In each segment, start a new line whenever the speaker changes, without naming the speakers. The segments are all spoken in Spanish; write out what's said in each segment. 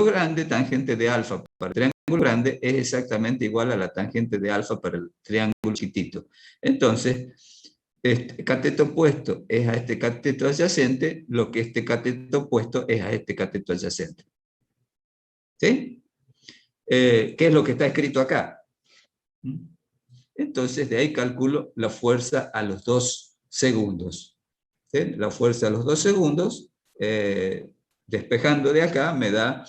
grande, tangente de alfa para el triángulo grande es exactamente igual a la tangente de alfa para el triángulo chiquitito. Entonces, este cateto opuesto es a este cateto adyacente, lo que este cateto opuesto es a este cateto adyacente. ¿Sí? ¿Qué es lo que está escrito acá? Entonces, de ahí calculo la fuerza a los 2 segundos. ¿Sí? La fuerza a los 2 segundos, despejando de acá, me da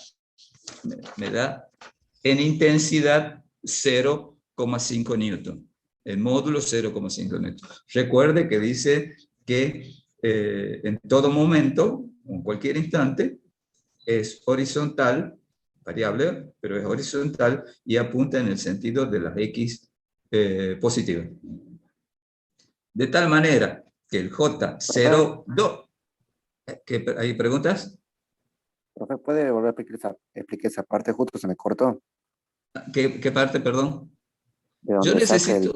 en intensidad 0,5 newton. El módulo 0,5 newton. Recuerde que dice que en todo momento, en cualquier instante, es horizontal, variable, pero es horizontal y apunta en el sentido de las X positivas. De tal manera que el J02... ¿Hay preguntas?
Profe, ¿puede volver a explicar esa parte? Justo se me cortó.
¿Qué parte, perdón?
¿De dónde saca el...?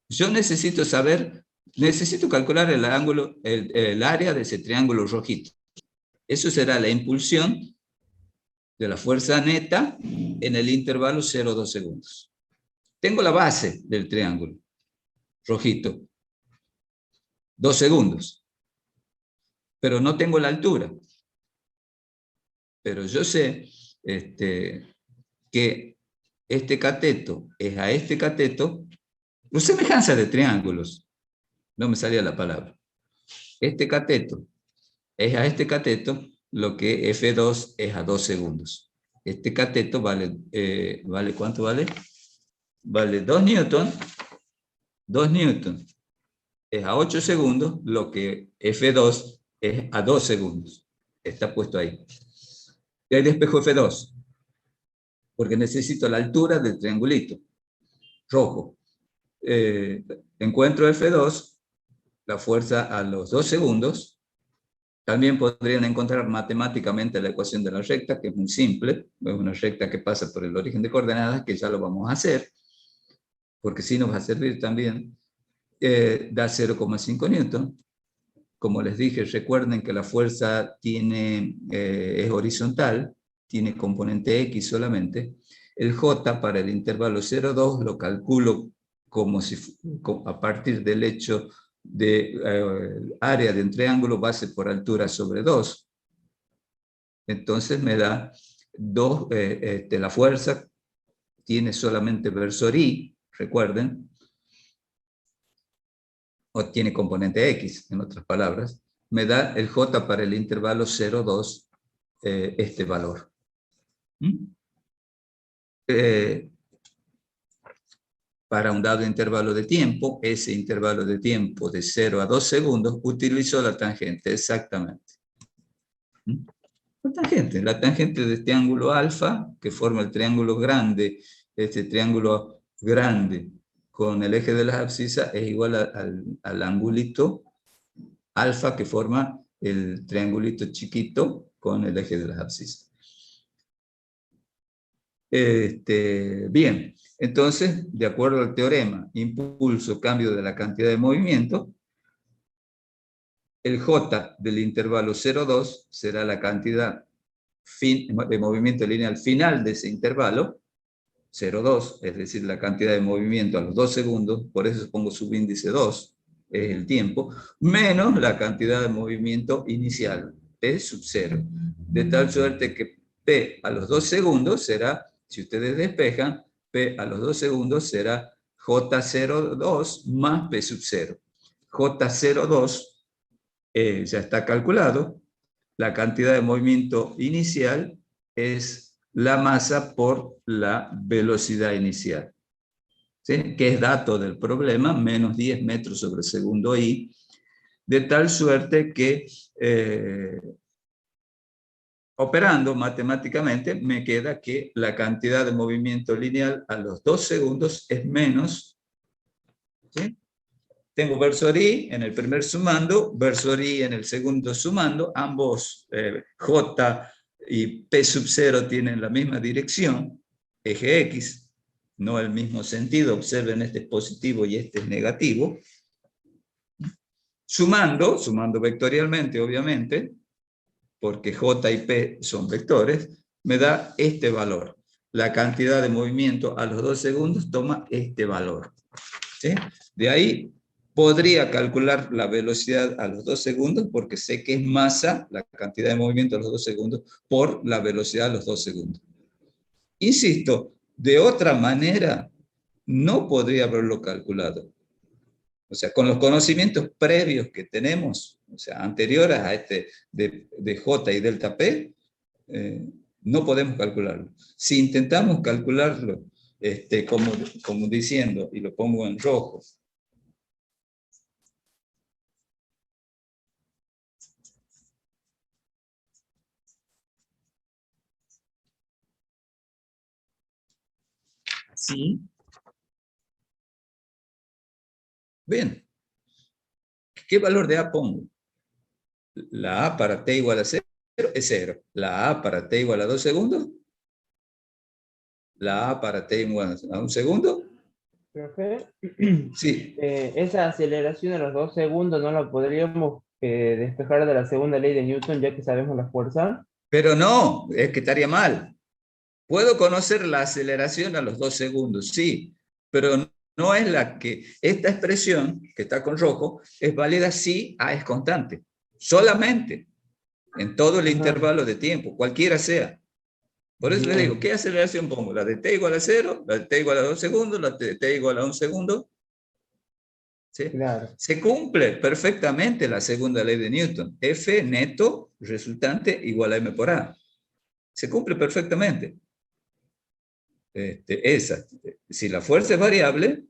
Yo necesito calcular el ángulo, el área de ese triángulo rojito. Eso será la impulsión de la fuerza neta en el intervalo 0,2 segundos. Tengo la base del triángulo rojito, 2 segundos, pero no tengo la altura. Pero yo sé que este cateto es a este cateto, por semejanza de triángulos, no me salía la palabra. Este cateto es a este cateto lo que F2 es a 2 segundos. Este cateto vale, ¿cuánto vale? Vale 2 newton. 2 newton es a 8 segundos, lo que F2 es a 2 segundos. Está puesto ahí. Y ahí despejo F2, porque necesito la altura del triangulito rojo. Encuentro F2, la fuerza a los 2 segundos. También podrían encontrar matemáticamente la ecuación de la recta, que es muy simple. Es una recta que pasa por el origen de coordenadas, que ya lo vamos a hacer, porque sí nos va a servir también. Da 0,5 newton. Como les dije, recuerden que la fuerza es horizontal, tiene componente X solamente. El J para el intervalo 0,2 lo calculo a partir del hecho de área de un triángulo base por altura sobre 2. Entonces me da la fuerza tiene solamente versor Y, recuerden, o tiene componente X, en otras palabras, me da el J para el intervalo 0,2, este valor. Para un dado intervalo de tiempo, ese intervalo de tiempo de 0 a 2 segundos, utilizo la tangente, exactamente. La tangente de este ángulo alfa, que forma el triángulo grande, este triángulo grande con el eje de las abscisas, es igual al angulito alfa que forma el triangulito chiquito con el eje de las abscisas. Bien, entonces, de acuerdo al teorema, impulso, cambio de la cantidad de movimiento, el J del intervalo 0,2 será la cantidad de movimiento lineal final de ese intervalo, 0,2, es decir, la cantidad de movimiento a los 2 segundos, por eso pongo subíndice 2, es el tiempo, menos la cantidad de movimiento inicial, P sub 0. De tal suerte que P a los 2 segundos será, si ustedes despejan, P a los 2 segundos será J02 más P sub 0. J02 ya está calculado. La cantidad de movimiento inicial es la masa por la velocidad inicial. ¿Sí? Que es dato del problema, menos 10 metros sobre segundo I, de tal suerte que operando matemáticamente me queda que la cantidad de movimiento lineal a los 2 segundos es menos, ¿sí? Tengo versor I en el primer sumando, versor I en el segundo sumando, ambos J y P sub 0 tienen la misma dirección, eje X, no el mismo sentido, observen este es positivo y este es negativo. Sumando vectorialmente, obviamente, porque J y P son vectores, me da este valor. La cantidad de movimiento a los 2 segundos toma este valor. ¿Sí? De ahí podría calcular la velocidad a los 2 segundos porque sé que es masa, la cantidad de movimiento a los 2 segundos, por la velocidad a los 2 segundos. Insisto, de otra manera no podría haberlo calculado. O sea, con los conocimientos previos que tenemos, o sea, anteriores a este de J y delta P, no podemos calcularlo. Si intentamos calcularlo como diciendo, y lo pongo en rojo, así, bien, ¿qué valor de A pongo? La A para T igual a 0 es 0. La A para T igual a 2 segundos. La A para T igual a 1 segundo.
Profe,
Sí.
esa aceleración a los 2 segundos no la podríamos despejar de la segunda ley de Newton, ya que sabemos la fuerza.
Pero no, es que estaría mal. Puedo conocer la aceleración a los 2 segundos, sí, pero no es la que... Esta expresión, que está con rojo, es válida si A es constante. Solamente. En todo el intervalo de tiempo, cualquiera sea. Por eso les digo, ¿qué aceleración pongo? ¿La de t igual a 0? ¿La de t igual a 2 segundos? ¿La de t igual a 1 segundo? ¿Sí?
Claro.
Se cumple perfectamente la segunda ley de Newton. F neto resultante igual a m por a. Se cumple perfectamente. Esa. Si la fuerza es variable,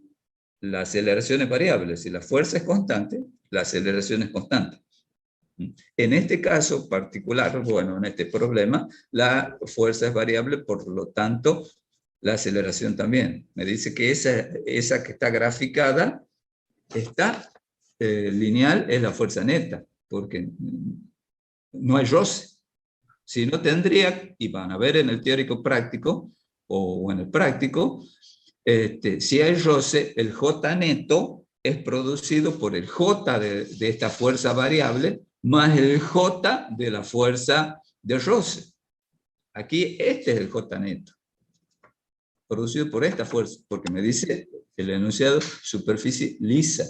la aceleración es variable. Si la fuerza es constante, la aceleración es constante. En este caso particular, bueno, en este problema, la fuerza es variable, por lo tanto, la aceleración también. Me dice que esa que está graficada, está lineal, es la fuerza neta, porque no hay roce. Si no tendría, y van a ver en el teórico práctico, o en el práctico, si hay roce, el J neto es producido por el J de esta fuerza variable, más el J de la fuerza de roce. Aquí este es el J neto, producido por esta fuerza, porque me dice el enunciado superficie lisa.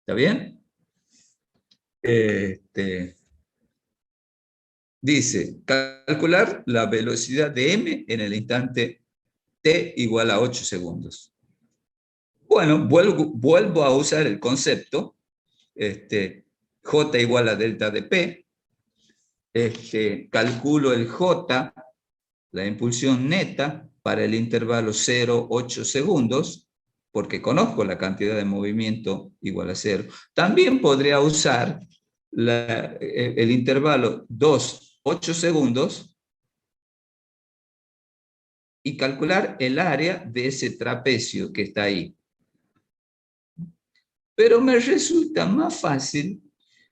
¿Está bien? Dice, calcular la velocidad de m en el instante t igual a 8 segundos. Bueno, vuelvo a usar el concepto, J igual a delta de P, calculo el J, la impulsión neta, para el intervalo 0,8 segundos, porque conozco la cantidad de movimiento igual a 0. También podría usar el intervalo 2,8 segundos y calcular el área de ese trapecio que está ahí. Pero me resulta más fácil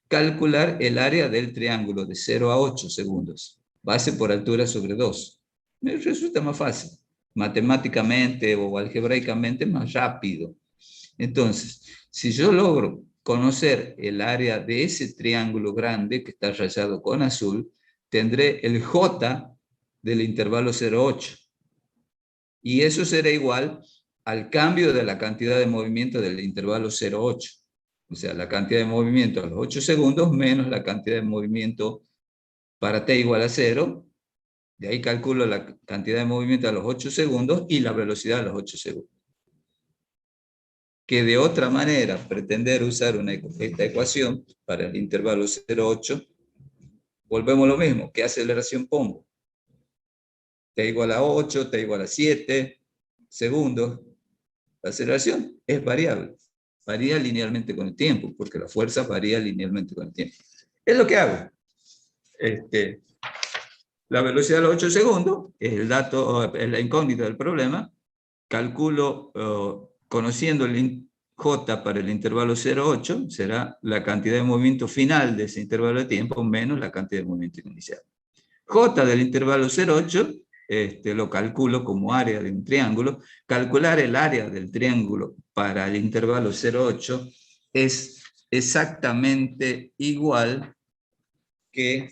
calcular el área del triángulo de 0 a 8 segundos, base por altura sobre 2. Me resulta más fácil, matemáticamente o algebraicamente más rápido. Entonces, si yo logro conocer el área de ese triángulo grande que está rayado con azul, tendré el J del intervalo 0,8. Y eso será igual al cambio de la cantidad de movimiento del intervalo 0,8. O sea, la cantidad de movimiento a los 8 segundos menos la cantidad de movimiento para t igual a 0. De ahí calculo la cantidad de movimiento a los 8 segundos y la velocidad a los 8 segundos. Que de otra manera, pretender usar esta ecuación para el intervalo 0,8, volvemos a lo mismo. ¿Qué aceleración pongo? T igual a 8, T igual a 7 segundos. La aceleración es variable. Varía linealmente con el tiempo, porque la fuerza varía linealmente con el tiempo. Es lo que hago. La velocidad a los 8 segundos es el dato, es la incógnita del problema. Calculo, conociendo el J para el intervalo 0,8, será la cantidad de movimiento final de ese intervalo de tiempo menos la cantidad de movimiento inicial. J del intervalo 0,8 lo calculo como área de un triángulo. Calcular el área del triángulo para el intervalo 0,8 es exactamente igual que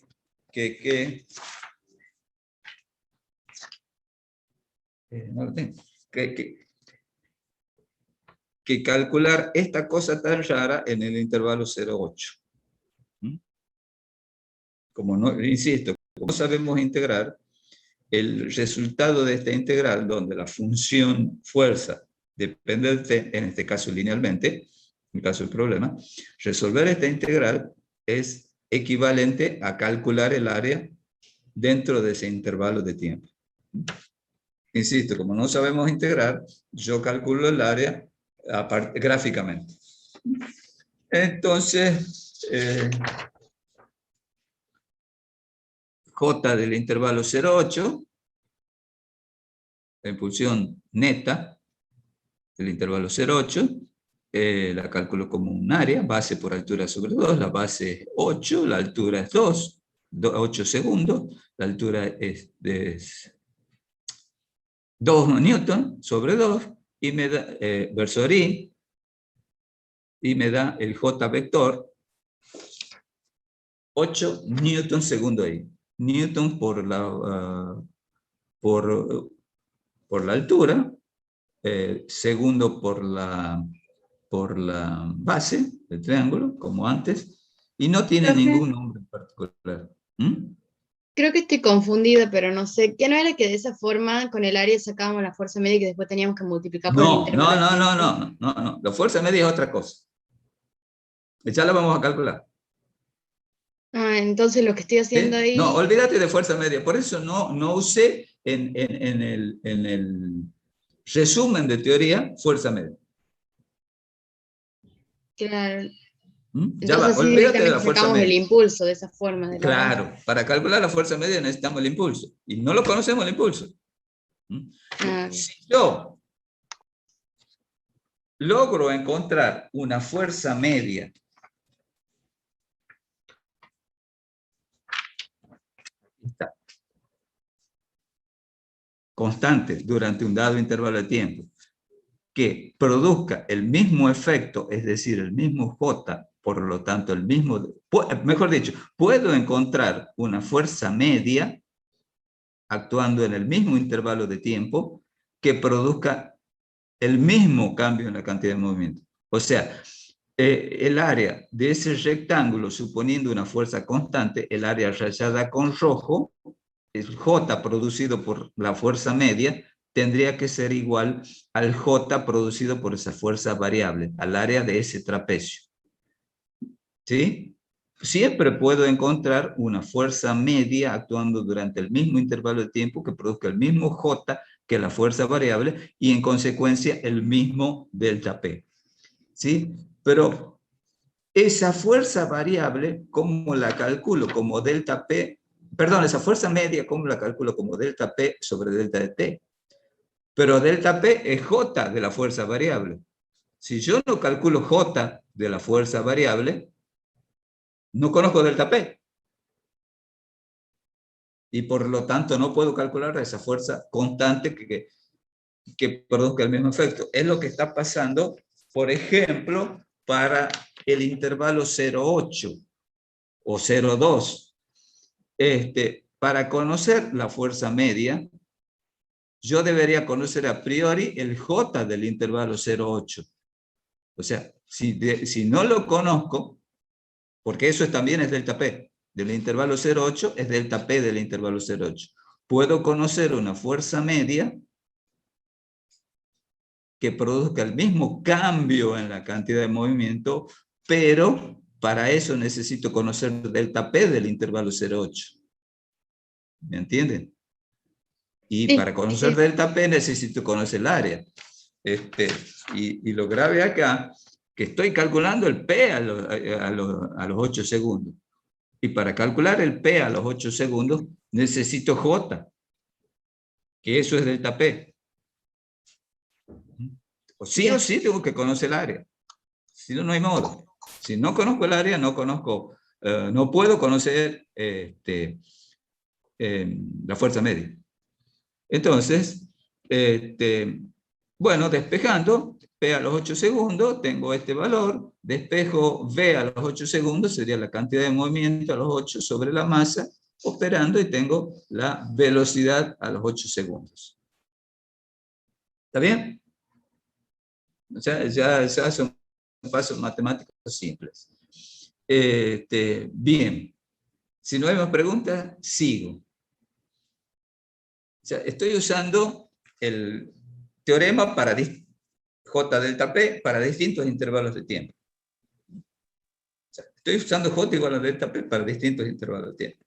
no lo tengo, que calcular esta cosa tan rara en el intervalo 0,8. Como no, insisto, como no sabemos integrar, el resultado de esta integral, donde la función fuerza depende del t, en este caso linealmente, en el caso del problema, resolver esta integral es equivalente a calcular el área dentro de ese intervalo de tiempo. Insisto, como no sabemos integrar, yo calculo el área gráficamente. Entonces, J del intervalo 0,8, la impulsión neta del intervalo 0,8, la calculo como un área, base por altura sobre 2, la base es 8, la altura es 2, 8 segundos, la altura es 2 newton sobre 2, y me da versor I, y me da el J vector 8 newton segundo I. Newton por la altura, segundo por la base del triángulo, como antes, y no tiene
Profe,
ningún nombre en particular.
creo que estoy confundida, pero no sé. ¿Qué no era que de esa forma con el área sacábamos la fuerza media y que después teníamos que multiplicar por el
No,
intervalo de tiempo?
no. La fuerza media es otra cosa. Ya la vamos a calcular.
Ah, entonces lo que estoy haciendo
¿Sí?
ahí...
No, olvídate de fuerza media. Por eso no usé en el resumen de teoría fuerza media.
Claro.
Ya va,
Entonces sí,
olvídate de la
directamente
fuerza
sacamos el
media.
impulso de esa forma de la base.
Claro, para calcular la fuerza media necesitamos el impulso. Y no lo conocemos el impulso.
Ah,
Si yo logro encontrar una fuerza media constante durante un dado intervalo de tiempo que produzca el mismo efecto, es decir, el mismo J, por lo tanto el mismo, mejor dicho, puedo encontrar una fuerza media actuando en el mismo intervalo de tiempo que produzca el mismo cambio en la cantidad de movimiento. O sea, el área de ese rectángulo, suponiendo una fuerza constante, el área rayada con rojo, el J producido por la fuerza media, tendría que ser igual al J producido por esa fuerza variable, al área de ese trapecio. ¿Sí? Siempre puedo encontrar una fuerza media actuando durante el mismo intervalo de tiempo que produzca el mismo J que la fuerza variable y en consecuencia el mismo delta P. ¿Sí? Pero esa fuerza variable, ¿cómo la calculo? Como delta P, perdón, esa fuerza media, ¿cómo la calculo? Como delta P sobre delta de T. Pero delta P es J de la fuerza variable. Si yo no calculo J de la fuerza variable, no conozco delta P. Y por lo tanto no puedo calcular esa fuerza constante que produzca el mismo efecto. Es lo que está pasando, por ejemplo, para el intervalo 0,8 o 0,2. Para conocer la fuerza media, yo debería conocer a priori el J del intervalo 0,8. O sea, si no lo conozco, porque eso también es delta P, del intervalo 0,8 es delta P del intervalo 0,8. Puedo conocer una fuerza media que produzca el mismo cambio en la cantidad de movimiento, pero para eso necesito conocer delta P del intervalo 0,8. ¿Me entienden? Y
sí,
para conocer
sí.
delta P necesito conocer el área. Y lo grave acá, que estoy calculando el P a los 8 segundos. Y para calcular el P a los 8 segundos necesito J, que eso es delta P. O sí tengo que conocer el área. Si no, no hay modo. Si no conozco el área, no puedo conocer la fuerza media. Entonces, Bueno, despejando, P a los 8 segundos, tengo este valor, despejo V a los 8 segundos, sería la cantidad de movimiento a los 8 sobre la masa, operando, y tengo la velocidad a los 8 segundos. ¿Está bien? Ya son pasos matemáticos simples. Bien. Si no hay más preguntas, sigo. O sea, estoy usando el teorema para J delta P para distintos intervalos de tiempo. O sea, estoy usando J igual a delta P para distintos intervalos de tiempo.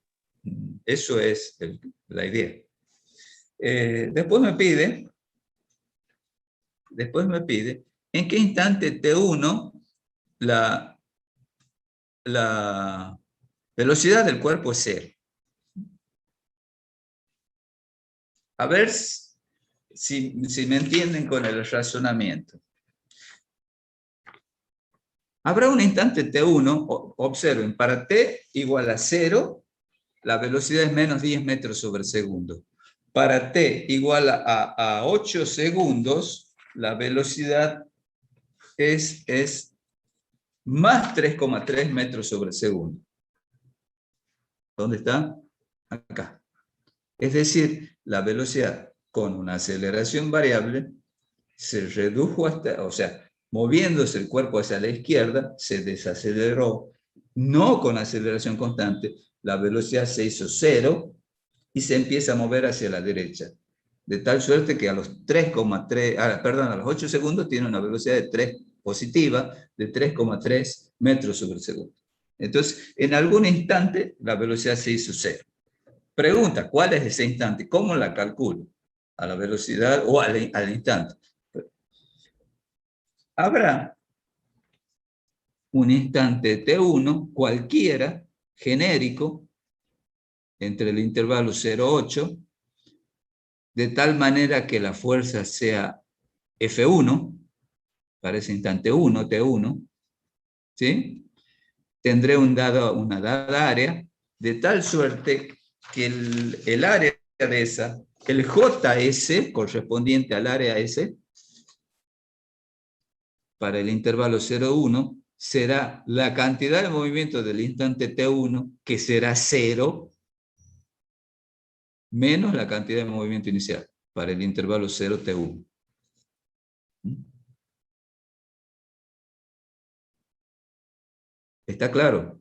Eso es la idea. Después me pide en qué instante T1 la velocidad del cuerpo es 0. A ver si me entienden con el razonamiento. Habrá un instante T1, observen, para T igual a 0, la velocidad es menos 10 metros sobre segundo. Para T igual a 8 segundos, la velocidad es más 3,3 metros sobre segundo. ¿Dónde está? Acá. Es decir, la velocidad con una aceleración variable se redujo hasta, o sea, moviéndose el cuerpo hacia la izquierda, se desaceleró, no con aceleración constante, la velocidad se hizo 0 y se empieza a mover hacia la derecha. De tal suerte que a los 8 segundos tiene una velocidad de 3 positiva de 3,3 metros sobre segundo. Entonces, en algún instante la velocidad se hizo 0. Pregunta, ¿cuál es ese instante? ¿Cómo la calculo? ¿A la velocidad o al instante? Habrá un instante T1 cualquiera, genérico, entre el intervalo 0,8, de tal manera que la fuerza sea F1, para ese instante 1, T1, ¿sí? Tendré una dada área, de tal suerte que el área de esa, el JS, correspondiente al área S, para el intervalo 0,1, será la cantidad de movimiento del instante T1, que será 0, menos la cantidad de movimiento inicial, para el intervalo 0T1. ¿Está claro?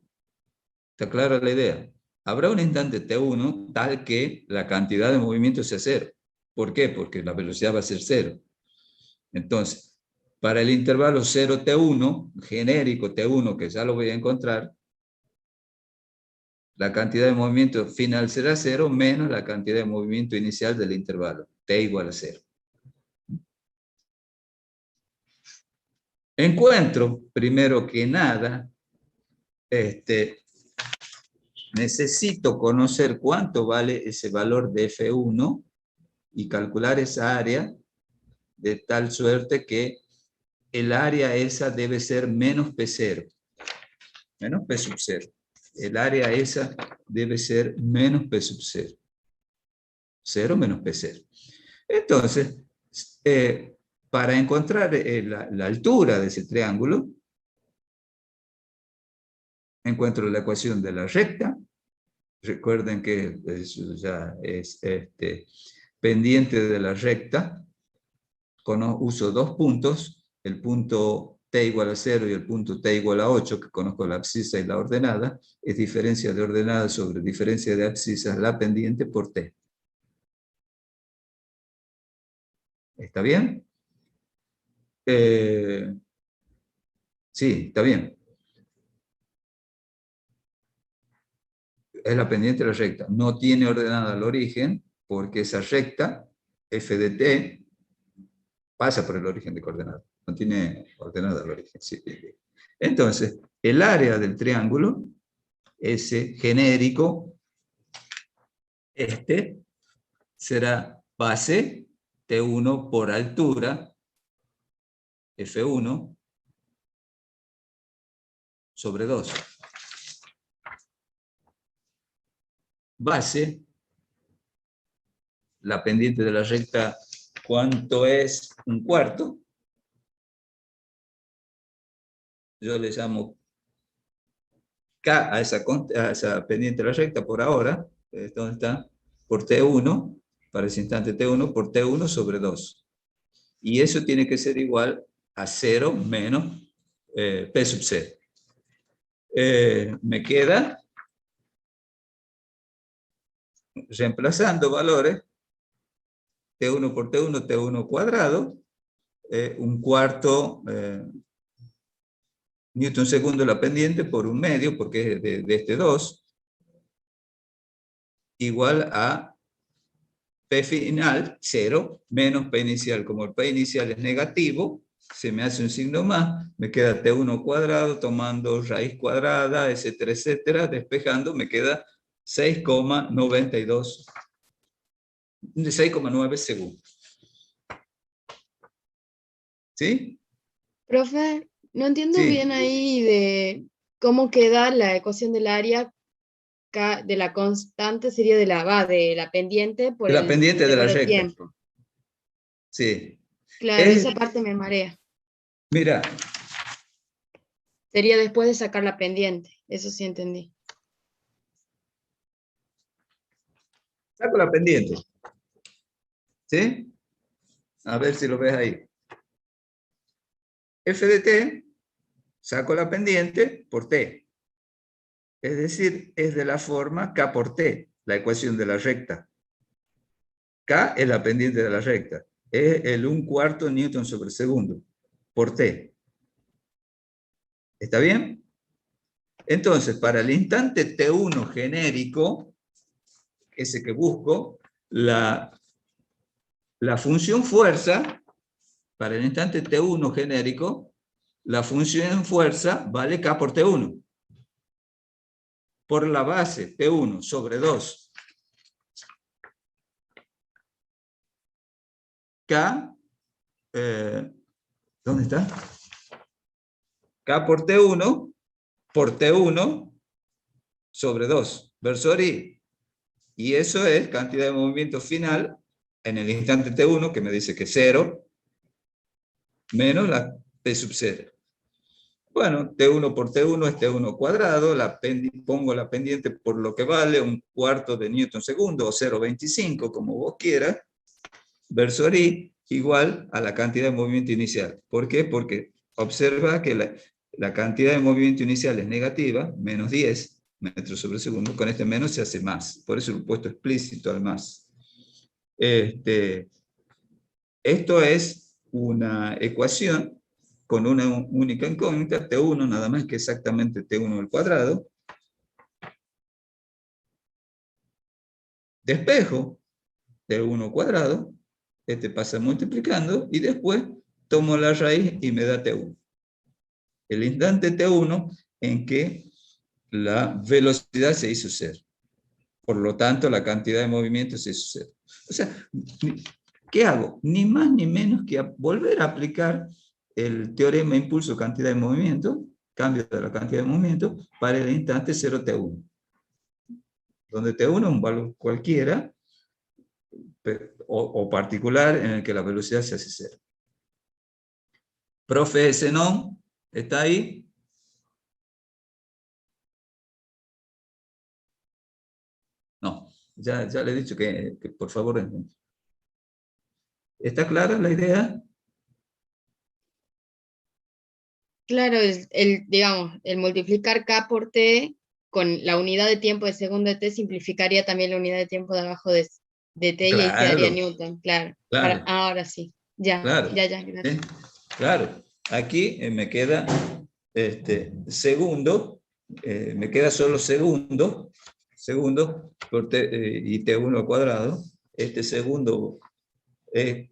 ¿Está clara la idea? Habrá un instante T1 tal que la cantidad de movimiento sea 0. ¿Por qué? Porque la velocidad va a ser 0. Entonces, para el intervalo 0T1, genérico T1, que ya lo voy a encontrar, la cantidad de movimiento final será 0 menos la cantidad de movimiento inicial del intervalo, T igual a 0. Encuentro, primero que nada, necesito conocer cuánto vale ese valor de F1 y calcular esa área de tal suerte que el área esa debe ser menos P0, menos P sub 0. El área esa debe ser menos P sub 0. 0 menos P0. Entonces, para encontrar la altura de ese triángulo, encuentro la ecuación de la recta. Recuerden que eso ya es pendiente de la recta. Uso dos puntos, el punto t igual a 0 y el punto t igual a 8, que conozco la abscisa y la ordenada. Es diferencia de ordenada sobre diferencia de abscisas, la pendiente por t. ¿Está bien? Sí, está bien. Es la pendiente de la recta. No tiene ordenada al origen, porque esa recta, f de t, pasa por el origen de coordenada. No tiene ordenada al origen. Sí. Entonces, el área del triángulo, ese genérico, será base T1 por altura, F1, sobre 2. Base, la pendiente de la recta ¿Cuánto es un cuarto? Yo le llamo K a esa pendiente de la recta por ahora. ¿Dónde está? Por T1, para ese instante T1, por T1 sobre 2. Y eso tiene que ser igual a 0 menos P sub C. Me queda, reemplazando valores, T1 por T1, T1 cuadrado, un cuarto Newton segundo la pendiente por un medio, porque es de este 2, igual a P final, 0, menos P inicial. Como el P inicial es negativo, se me hace un signo más, me queda T1 cuadrado, tomando raíz cuadrada, etcétera, etcétera, despejando, me queda 6,92, 6,9 segundos. ¿Sí?
Profe, no entiendo
Sí.
bien ahí de cómo queda la ecuación del área de la constante, sería de la pendiente por
La
el
pendiente de la
intervalo de
recta.
tiempo.
Sí.
Claro, esa parte me marea.
Mira,
Sería después de sacar la pendiente, eso sí entendí.
saco la pendiente. ¿Sí? A ver si lo ves ahí. F de t, saco la pendiente por t. Es decir, es de la forma K por t, la ecuación de la recta. K es la pendiente de la recta. Es el 1/4 Newton sobre segundo por t. ¿Está bien? Entonces, para el instante T1 genérico, ese que busco, la función fuerza, para el instante T1 genérico, la función fuerza vale K por T1. Por la base T1 sobre 2. K, ¿dónde está? K por T1 sobre 2, versor I. Y eso es cantidad de movimiento final en el instante T1, que me dice que es 0, menos la P sub 0. Bueno, T1 por T1 es T1 cuadrado, pongo la pendiente por lo que vale, 1/4 de Newton segundo, o 0,25, como vos quieras, versor I, igual a la cantidad de movimiento inicial. ¿Por qué? Porque observa que la cantidad de movimiento inicial es negativa, menos 10 metros sobre segundo, con este menos se hace más, por eso lo he puesto explícito al más. Esto es una ecuación con una única incógnita, T1 nada más que exactamente T1 al cuadrado. Despejo T1 cuadrado, este pasa multiplicando, y después tomo la raíz y me da T1. El instante T1 en que la velocidad se hizo 0. Por lo tanto, la cantidad de movimiento se hizo 0. O sea, ¿qué hago? Ni más ni menos que volver a aplicar el teorema impulso-cantidad de movimiento, cambio de la cantidad de movimiento, para el instante 0T1. Donde T1 es un valor cualquiera, o particular, en el que la velocidad se hace 0. Profe Zenón, ¿está ahí? No, ya le he dicho que por favor. ¿Está clara la idea?
Claro, digamos, el multiplicar K por T con la unidad de tiempo de segundo de T simplificaría también la unidad de tiempo de abajo de T y ahí quedaría
Claro,
Newton, claro.
claro,
Ahora sí, ya,
claro.
gracias.
Claro, aquí me queda segundo, me queda solo segundo por y T1 al cuadrado. Este segundo es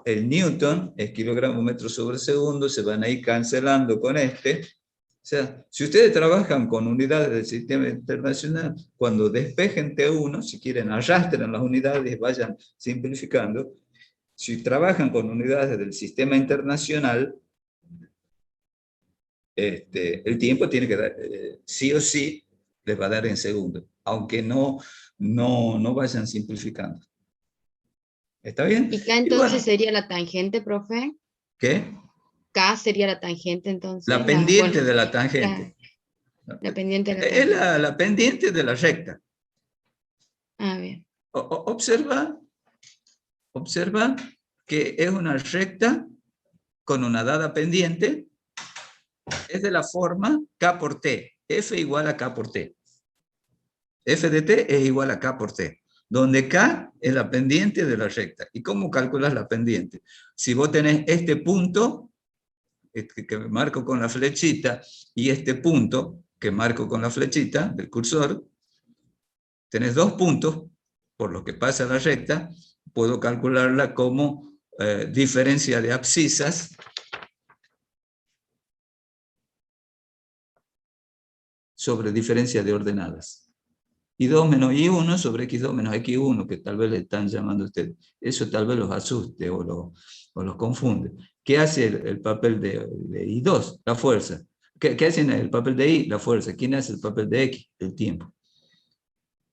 el Newton, es kilogramo metro sobre segundo, se van a ir cancelando con este. O sea, si ustedes trabajan con unidades del sistema internacional, cuando despejen T1, si quieren arrastren las unidades y vayan simplificando. Si trabajan con unidades del sistema internacional, el tiempo tiene que dar, sí o sí, les va a dar en segundo, aunque no vayan simplificando. ¿Está bien?
¿Y K
Y
entonces
bueno,
sería la tangente, profe?
¿qué?
K sería la tangente entonces,
La pendiente
bueno,
de la tangente.
la pendiente de la
Es
tangente.
la pendiente de la recta.
Ah, bien.
Observa que es una recta con una dada pendiente, es de la forma K por T. F igual a K por T. F de T es igual a K por T, donde K es la pendiente de la recta. ¿Y cómo calculas la pendiente? Si vos tenés este punto, que marco con la flechita, y este punto, que marco con la flechita del cursor, tenés dos puntos por los que pasa la recta, puedo calcularla como diferencia de abscisas sobre diferencia de ordenadas. Y2 menos I1 sobre X2 menos X1, que tal vez le están llamando a ustedes. Eso tal vez los asuste o los confunde. ¿Qué hace el papel de I2? La fuerza. ¿Qué hace el papel de I? La fuerza. ¿Quién hace el papel de X? El tiempo.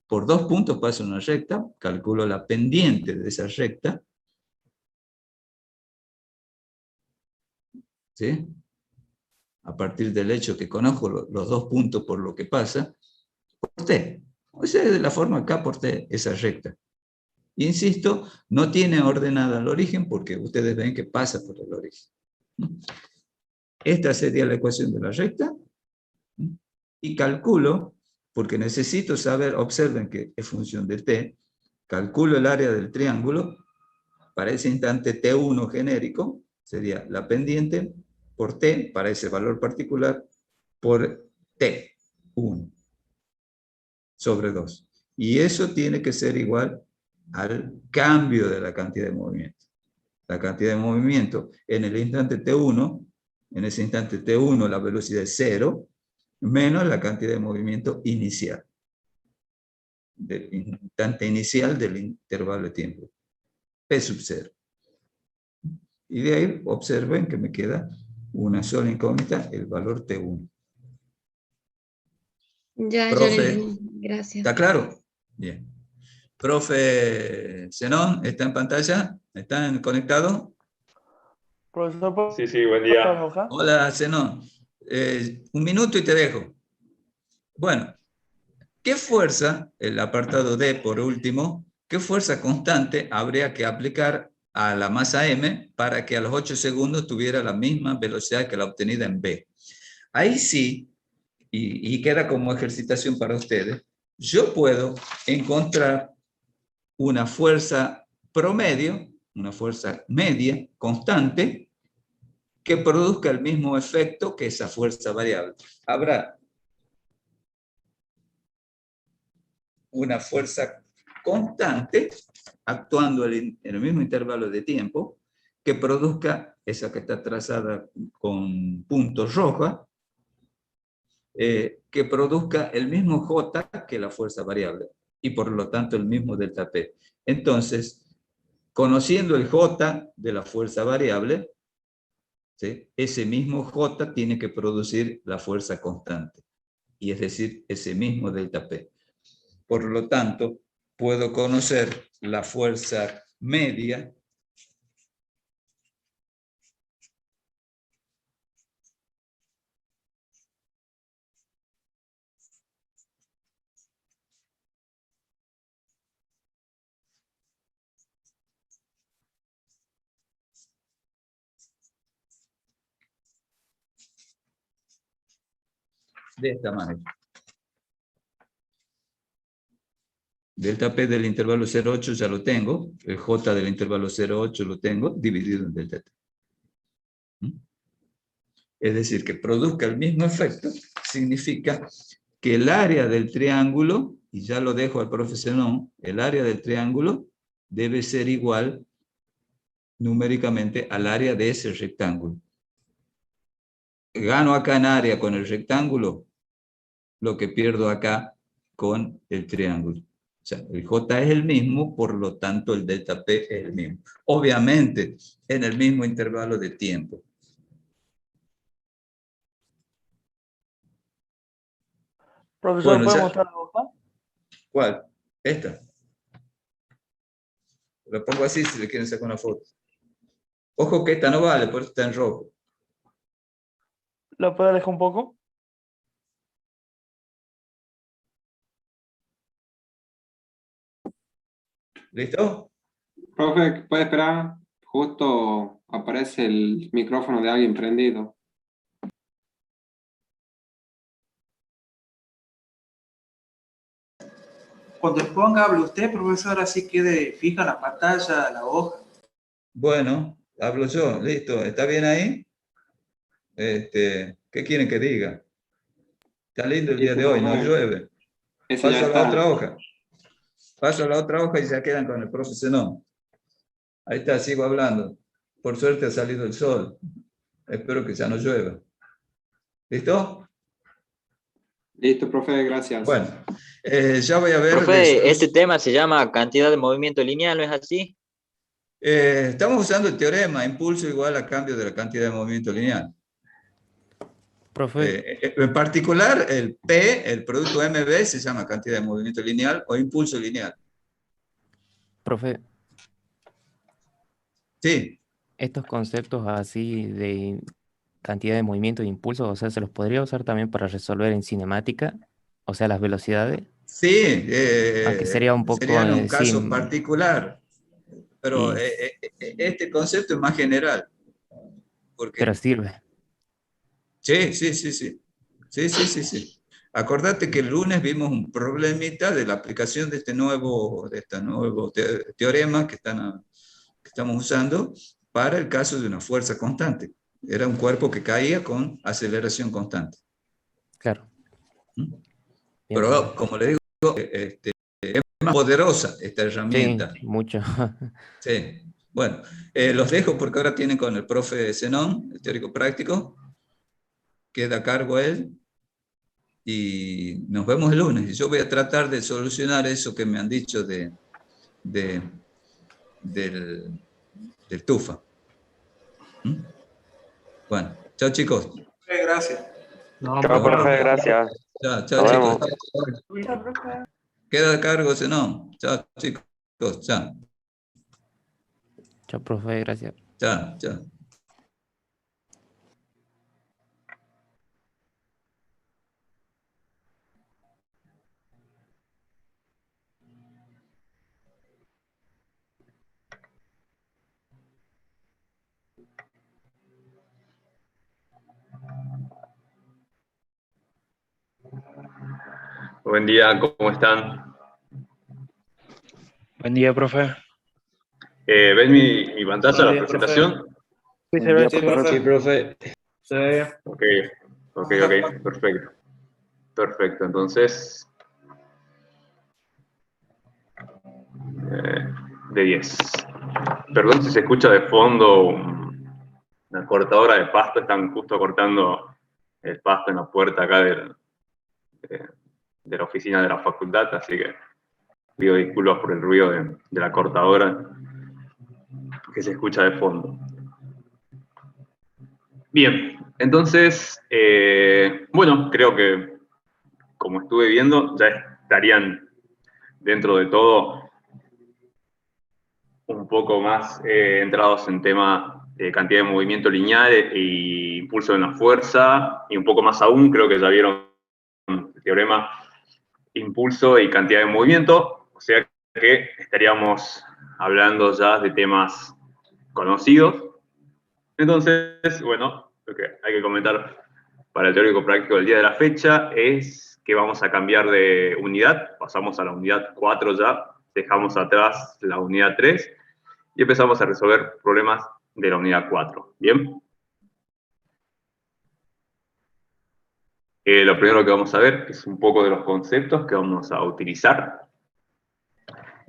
Por dos puntos pasa una recta, calculo la pendiente de esa recta, ¿sí? A partir del hecho que conozco los dos puntos por lo que pasa, por T. O sea, es de la forma K por T, esa recta. Insisto, no tiene ordenada el origen porque ustedes ven que pasa por el origen. Esta sería la ecuación de la recta. Y calculo, porque necesito saber, observen que es función de T, calculo el área del triángulo para ese instante T1 genérico, sería la pendiente por T, para ese valor particular, por T1 sobre 2. Y eso tiene que ser igual al cambio de la cantidad de movimiento. La cantidad de movimiento en el instante T1, en ese instante T1 la velocidad es 0, menos la cantidad de movimiento inicial, del instante inicial del intervalo de tiempo, P sub 0. Y de ahí observen que me queda una sola incógnita, el valor T1.
Ya lo
Profe,
entendí. Gracias.
¿está claro? Bien. Profe Zenón, ¿está en pantalla? ¿Están conectados?
Profesor,
Sí, sí, buen
¿puedo pasar
día.
mi hoja?
Hola, Zenón. Un minuto y te dejo. Bueno, ¿qué fuerza, el apartado D por último, qué fuerza constante habría que aplicar a la masa M para que a los 8 segundos tuviera la misma velocidad que la obtenida en B? Ahí sí, y queda como ejercitación para ustedes, yo puedo encontrar una fuerza promedio, una fuerza media, constante, que produzca el mismo efecto que esa fuerza variable. Habrá una fuerza constante actuando en el mismo intervalo de tiempo que produzca esa que está trazada con puntos rojos, que produzca el mismo J que la fuerza variable y por lo tanto el mismo delta P. Entonces, conociendo el J de la fuerza variable, ¿sí?, ese mismo J tiene que producir la fuerza constante, y es decir, ese mismo delta P. Por lo tanto, puedo conocer la fuerza media de esta manera. Delta P del intervalo 0,8 ya lo tengo, el J del intervalo 0,8 lo tengo, dividido en delta T. Es decir, que produzca el mismo efecto, significa que el área del triángulo, y ya lo dejo al profesor, el área del triángulo debe ser igual numéricamente al área de ese rectángulo. Gano acá en área con el rectángulo, lo que pierdo acá con el triángulo. O sea, el J es el mismo, por lo tanto el delta P es el mismo. Obviamente, en el mismo intervalo de tiempo.
Profesor,
Bueno,
¿puede
ya,
mostrar la hoja?
¿cuál? Esta. Lo pongo así si le quieren sacar una foto. Ojo que esta no vale, por eso está en rojo.
¿Lo puedo alejar un poco?
¿Listo?
Profe, ¿puede esperar? Justo aparece el micrófono de alguien prendido.
Cuando exponga, hable usted, profesor, así quede fija la pantalla, la hoja.
Bueno, hablo yo, listo. ¿Está bien ahí? ¿Qué quieren que diga? Está lindo el día de hoy, no llueve.
Ese ya
Paso a la
está.
otra hoja. Paso a la otra hoja y ya quedan con el profe Zenón. Ahí está, sigo hablando. Por suerte ha salido el sol. Espero que ya no llueva. ¿Listo?
Listo, profe, gracias.
Bueno, ya voy a ver...
Profe, este tema se llama cantidad de movimiento lineal, ¿no es así?
estamos usando el teorema, impulso igual a cambio de la cantidad de movimiento lineal.
Profe,
En particular, el P, el producto MB, se llama cantidad de movimiento lineal o impulso lineal.
profe,
Sí,
estos conceptos así de cantidad de movimiento e impulso, o sea, ¿se los podría usar también para resolver en cinemática? O sea, las velocidades.
sí,
Aunque sería un poco,
sería en un
sí,
caso particular, pero
y-
este concepto es más general.
pero
Porque,
sirve.
sí, sí, sí, sí. Sí, sí, sí, sí. Acordate que el lunes vimos un problemita de la aplicación de este nuevo teorema que estamos usando para el caso de una fuerza constante. Era un cuerpo que caía con aceleración constante.
Claro.
¿Mm?
Bien,
Pero
profe.
como le digo, es más poderosa esta
Sí,
herramienta.
mucho.
Sí. Bueno, los dejo porque ahora tienen con el profe Zenón, el teórico práctico. Queda a cargo él. Y nos vemos el lunes. Y yo voy a tratar de solucionar eso que me han dicho del, del TUFA. ¿Mm? Bueno, chao chicos.
Gracias.
No,
Chao,
profe.
profe, gracias.
Chao, chao
Nos
chicos.
vemos.
Chao, profe.
Queda a cargo Zenón. Chao chicos. Chao,
Chao, profe, gracias.
chao, chao.
Buen día, ¿cómo están?
Buen día, profe.
¿Ven mi pantalla,
Buenos
la
días, profe.
presentación?
Sí, se ve.
Sí, profe.
Sí, profe.
Se ve.
Ok, ok, perfecto. Perfecto, entonces, de 10. Perdón si se escucha de fondo una cortadora de pasto, están justo cortando el pasto en la puerta acá de la oficina de la facultad, así que pido disculpas por el ruido de la cortadora que se escucha de fondo. Bien, entonces, bueno, creo que como estuve viendo, ya estarían dentro de todo un poco más entrados en tema de cantidad de movimiento lineal e impulso de una fuerza, y un poco más aún, creo que ya vieron el teorema impulso y cantidad de movimiento, o sea que estaríamos hablando ya de temas conocidos. Entonces, bueno, lo que hay que comentar para el teórico práctico del día de la fecha es que vamos a cambiar de unidad, pasamos a la unidad 4 ya, dejamos atrás la unidad 3 y empezamos a resolver problemas de la unidad 4. ¿Bien? Lo primero que vamos a ver es un poco de los conceptos que vamos a utilizar.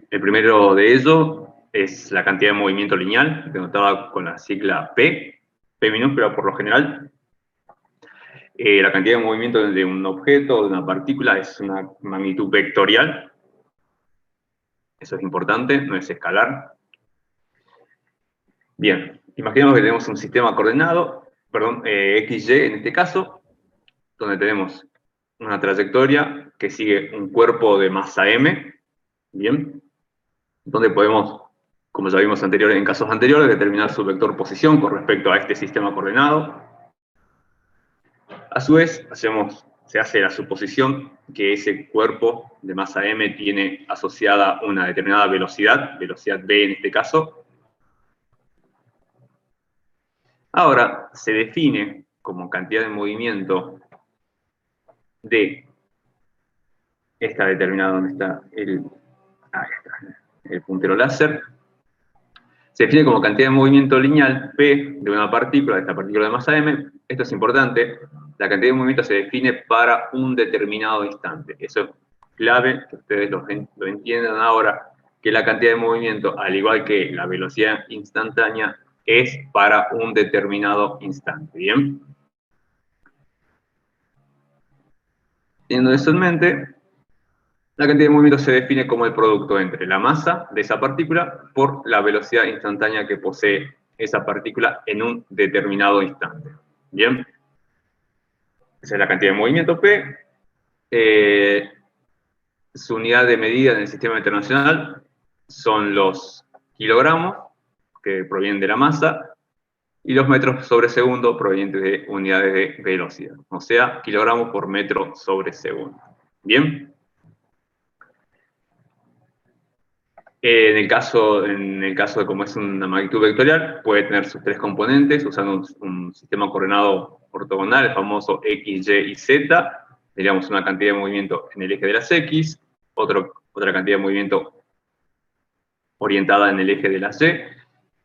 El primero de ellos es la cantidad de movimiento lineal, denotada con la sigla P, P minúscula por lo general. La cantidad de movimiento de un objeto, de una partícula, es una magnitud vectorial. Eso es importante, no es escalar. Bien, imaginemos que tenemos un sistema coordenado, perdón, XY en este caso, donde tenemos una trayectoria que sigue un cuerpo de masa M, bien, donde podemos como ya vimos en casos anteriores, determinar su vector posición con respecto a este sistema coordenado. A su vez, se hace la suposición que ese cuerpo de masa m tiene asociada una determinada velocidad v en este caso. Ahora, se define como cantidad de movimiento de esta determinada, donde está el puntero láser, se define como cantidad de movimiento lineal P de una partícula, de esta partícula de masa m. Esto es importante, la cantidad de movimiento se define para un determinado instante. Eso es clave, que ustedes lo entiendan ahora, que la cantidad de movimiento, al igual que la velocidad instantánea, es para un determinado instante, ¿bien? Teniendo eso en mente, la cantidad de movimiento se define como el producto entre la masa de esa partícula por la velocidad instantánea que posee esa partícula en un determinado instante. ¿Bien? Esa es la cantidad de movimiento P. Su unidad de medida en el sistema internacional son los kilogramos, que provienen de la masa, y los metros sobre segundo provenientes de unidades de velocidad. O sea, kilogramos por metro sobre segundo. ¿Bien? En el caso de como es una magnitud vectorial, puede tener sus tres componentes usando un sistema coordenado ortogonal, el famoso X, Y y Z. Tendríamos una cantidad de movimiento en el eje de las X, otra cantidad de movimiento orientada en el eje de las Y,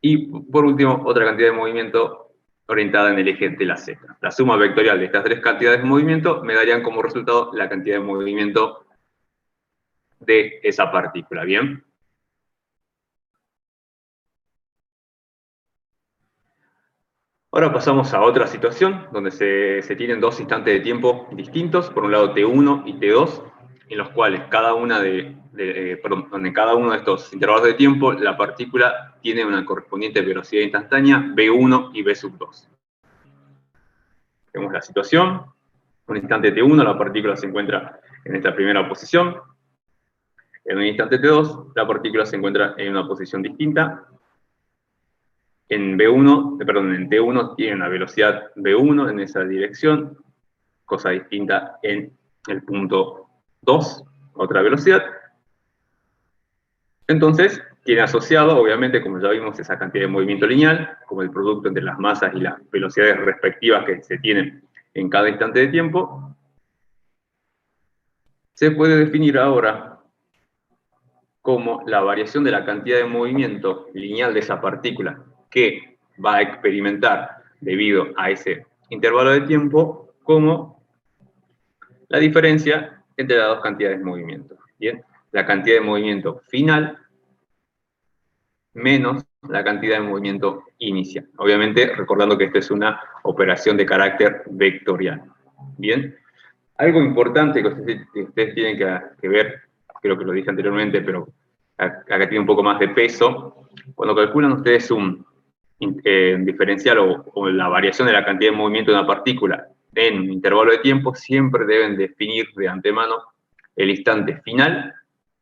y por último, otra cantidad de movimiento orientada en el eje de la Z. La suma vectorial de estas tres cantidades de movimiento me darían como resultado la cantidad de movimiento de esa partícula, ¿bien? Ahora pasamos a otra situación donde se tienen dos instantes de tiempo distintos, por un lado T1 y T2, en los cuales en cada uno de estos intervalos de tiempo la partícula tiene una correspondiente velocidad instantánea V1 y V2. Vemos la situación. En un instante T1 la partícula se encuentra en esta primera posición. En un instante T2 la partícula se encuentra en una posición distinta. En T1 tiene una velocidad V1 en esa dirección, cosa distinta en el punto 2, otra velocidad. Entonces, tiene asociado, obviamente, como ya vimos, esa cantidad de movimiento lineal, como el producto entre las masas y las velocidades respectivas que se tienen en cada instante de tiempo. Se puede definir ahora como la variación de la cantidad de movimiento lineal de esa partícula que va a experimentar debido a ese intervalo de tiempo como la diferencia entre las dos cantidades de movimiento. ¿Bien? La cantidad de movimiento final menos la cantidad de movimiento inicial. Obviamente, recordando que esta es una operación de carácter vectorial. ¿Bien? Algo importante que ustedes tienen que ver, creo que lo dije anteriormente, pero acá tiene un poco más de peso. Cuando calculan ustedes un diferencial o la variación de la cantidad de movimiento de una partícula en un intervalo de tiempo, siempre deben definir de antemano el instante final,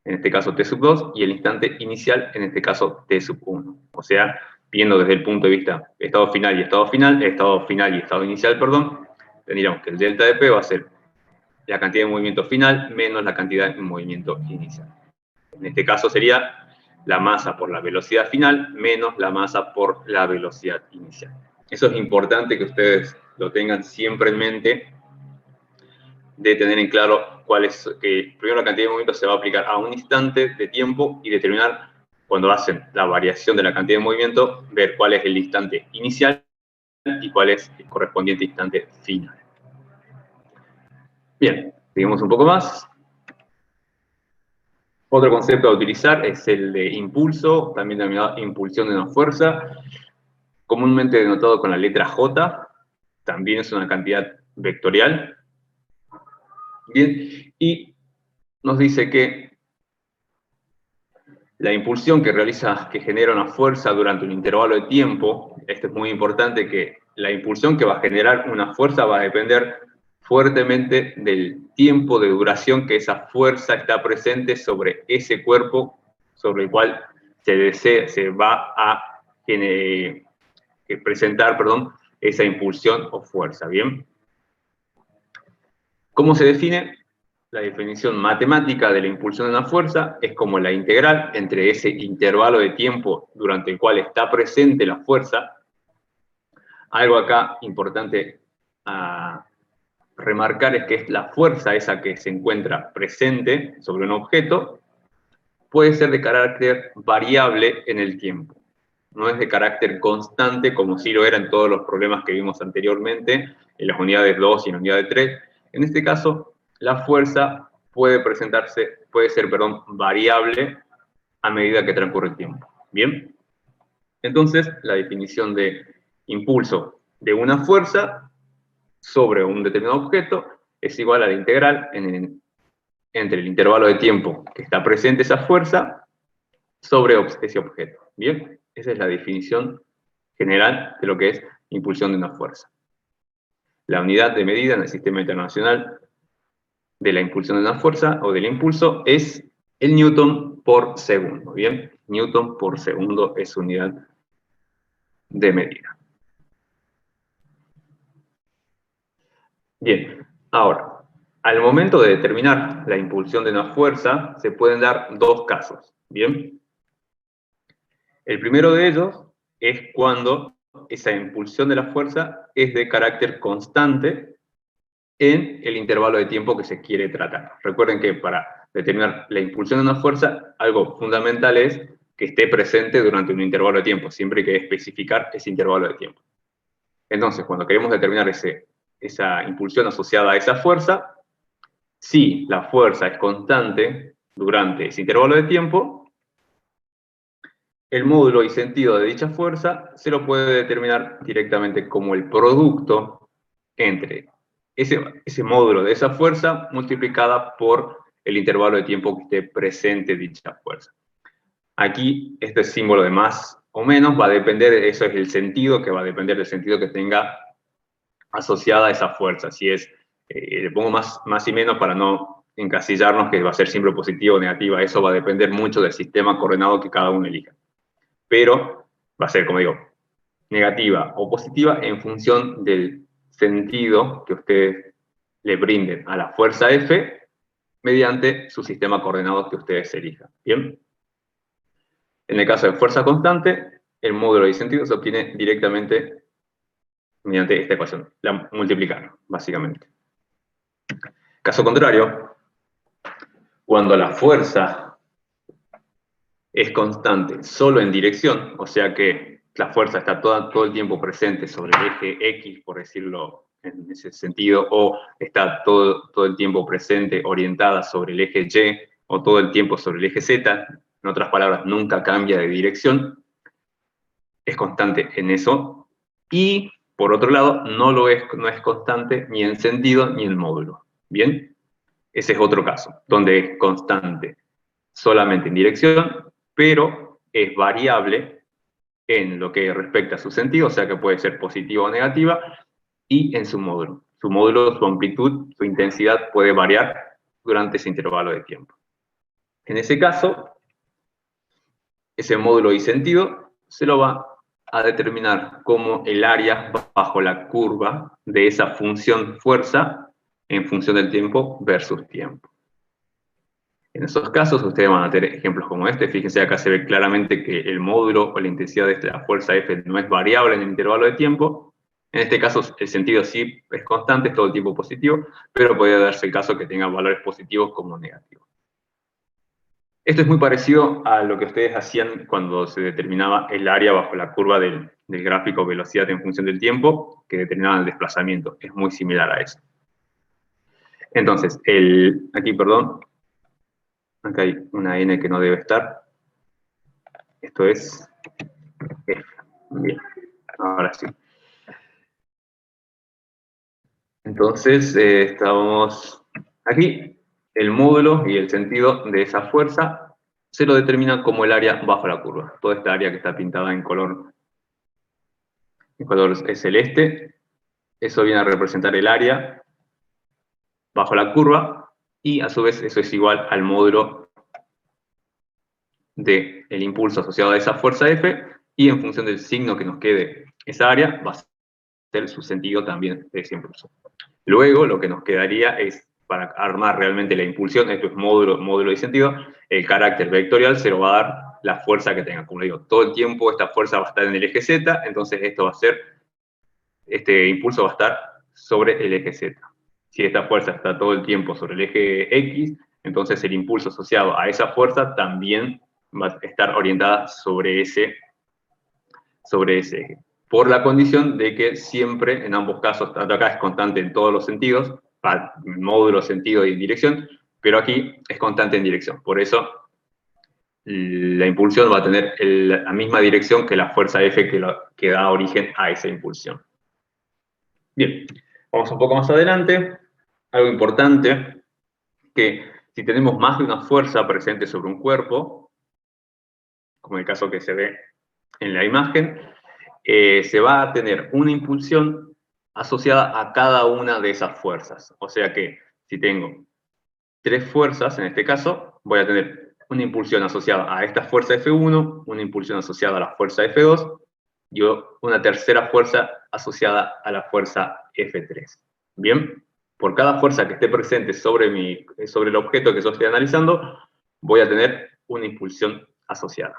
en este caso T2, y el instante inicial, en este caso T1. O sea, viendo desde el punto de vista estado final y estado final y estado inicial, perdón, tendríamos que el delta de P va a ser la cantidad de movimiento final menos la cantidad de movimiento inicial. En este caso sería la masa por la velocidad final menos la masa por la velocidad inicial. Eso es importante que ustedes lo tengan siempre en mente, de tener en claro cuál es, que primero la cantidad de movimiento se va a aplicar a un instante de tiempo y determinar, cuando hacen la variación de la cantidad de movimiento, ver cuál es el instante inicial y cuál es el correspondiente instante final. Bien, seguimos un poco más. Otro concepto a utilizar es el de impulso, también denominado impulsión de una fuerza, comúnmente denotado con la letra J, también es una cantidad vectorial. Bien, y nos dice que la impulsión que genera una fuerza durante un intervalo de tiempo, esto es muy importante, que la impulsión que va a generar una fuerza va a depender fuertemente del tiempo de duración que esa fuerza está presente sobre ese cuerpo sobre el cual se va a presentar, esa impulsión o fuerza, ¿bien? ¿Cómo se define? La definición matemática de la impulsión de una fuerza es como la integral entre ese intervalo de tiempo durante el cual está presente la fuerza. Algo acá importante a remarcar es que es la fuerza esa que se encuentra presente sobre un objeto, puede ser de carácter variable en el tiempo. No es de carácter constante como sí lo era en todos los problemas que vimos anteriormente, en las unidades 2 y en la unidad 3. En este caso, la fuerza puede ser variable a medida que transcurre el tiempo. ¿Bien? Entonces, la definición de impulso de una fuerza sobre un determinado objeto es igual a la integral entre el intervalo de tiempo que está presente esa fuerza sobre ese objeto. ¿Bien? Esa es la definición general de lo que es impulsión de una fuerza. La unidad de medida en el Sistema Internacional de la impulsión de una fuerza o del impulso es el newton por segundo. ¿Bien? Newton por segundo es unidad de medida. Bien, ahora, al momento de determinar la impulsión de una fuerza, se pueden dar dos casos. ¿Bien? El primero de ellos es cuando esa impulsión de la fuerza es de carácter constante en el intervalo de tiempo que se quiere tratar. Recuerden que para determinar la impulsión de una fuerza, algo fundamental es que esté presente durante un intervalo de tiempo. Siempre hay que especificar ese intervalo de tiempo. Entonces, cuando queremos determinar esa impulsión asociada a esa fuerza, si la fuerza es constante durante ese intervalo de tiempo, el módulo y sentido de dicha fuerza se lo puede determinar directamente como el producto entre ese módulo de esa fuerza multiplicada por el intervalo de tiempo que esté presente dicha fuerza. Aquí, este símbolo de más o menos va a depender, eso es el sentido, que va a depender del sentido que tenga asociada a esa fuerza. Si es, le pongo más y menos para no encasillarnos que va a ser siempre positivo o negativa. Eso va a depender mucho del sistema coordenado que cada uno elija. Pero va a ser, como digo, negativa o positiva en función del sentido que ustedes le brinden a la fuerza F mediante su sistema coordenado que ustedes elijan. ¿Bien? En el caso de fuerza constante, el módulo y sentido se obtiene directamente mediante esta ecuación, la multiplicar, básicamente. Caso contrario, cuando la fuerza es constante solo en dirección, o sea que la fuerza está todo el tiempo presente sobre el eje X, por decirlo en ese sentido, o está todo el tiempo presente orientada sobre el eje Y, o todo el tiempo sobre el eje Z, en otras palabras, nunca cambia de dirección, es constante en eso, y por otro lado, no es constante ni en sentido ni en módulo. ¿Bien? Ese es otro caso, donde es constante solamente en dirección, pero es variable en lo que respecta a su sentido, o sea que puede ser positiva o negativa, y en su módulo. Su módulo, su amplitud, su intensidad puede variar durante ese intervalo de tiempo. En ese caso, ese módulo y sentido se lo va a determinar como el área bajo la curva de esa función fuerza en función del tiempo versus tiempo. En esos casos ustedes van a tener ejemplos como este. Fíjense, acá se ve claramente que el módulo o la intensidad de la fuerza F no es variable en el intervalo de tiempo. En este caso el sentido sí es constante, es todo el tiempo positivo, pero puede darse el caso que tenga valores positivos como negativos. Esto es muy parecido a lo que ustedes hacían cuando se determinaba el área bajo la curva del gráfico velocidad en función del tiempo, que determinaba el desplazamiento. Es muy similar a eso. Entonces, acá hay una N que no debe estar. Esto es F. Bien, ahora sí. Entonces, estábamos aquí. El módulo y el sentido de esa fuerza se lo determina como el área bajo la curva. Toda esta área que está pintada en color celeste, eso viene a representar el área bajo la curva, y a su vez eso es igual al módulo del impulso asociado a esa fuerza F, y en función del signo que nos quede esa área, va a ser su sentido también de ese impulso. Luego, lo que nos quedaría es, para armar realmente la impulsión, esto es módulo y sentido, el carácter vectorial se lo va a dar la fuerza que tenga. Como digo, todo el tiempo esta fuerza va a estar en el eje Z, entonces esto va a ser, este impulso va a estar sobre el eje Z. Si esta fuerza está todo el tiempo sobre el eje X, entonces el impulso asociado a esa fuerza también va a estar orientada sobre ese eje. Por la condición de que siempre, en ambos casos, tanto acá es constante en todos los sentidos, módulo, sentido y dirección, pero aquí es constante en dirección. Por eso, la impulsión va a tener la misma dirección que la fuerza F que da origen a esa impulsión. Bien, vamos un poco más adelante. Algo importante, que si tenemos más de una fuerza presente sobre un cuerpo, como el caso que se ve en la imagen, se va a tener una impulsión asociada a cada una de esas fuerzas. O sea que si tengo 3 fuerzas, en este caso, voy a tener una impulsión asociada a esta fuerza F1, una impulsión asociada a la fuerza F2 y una tercera fuerza asociada a la fuerza F3. Bien, por cada fuerza que esté presente sobre el objeto que yo estoy analizando, voy a tener una impulsión asociada.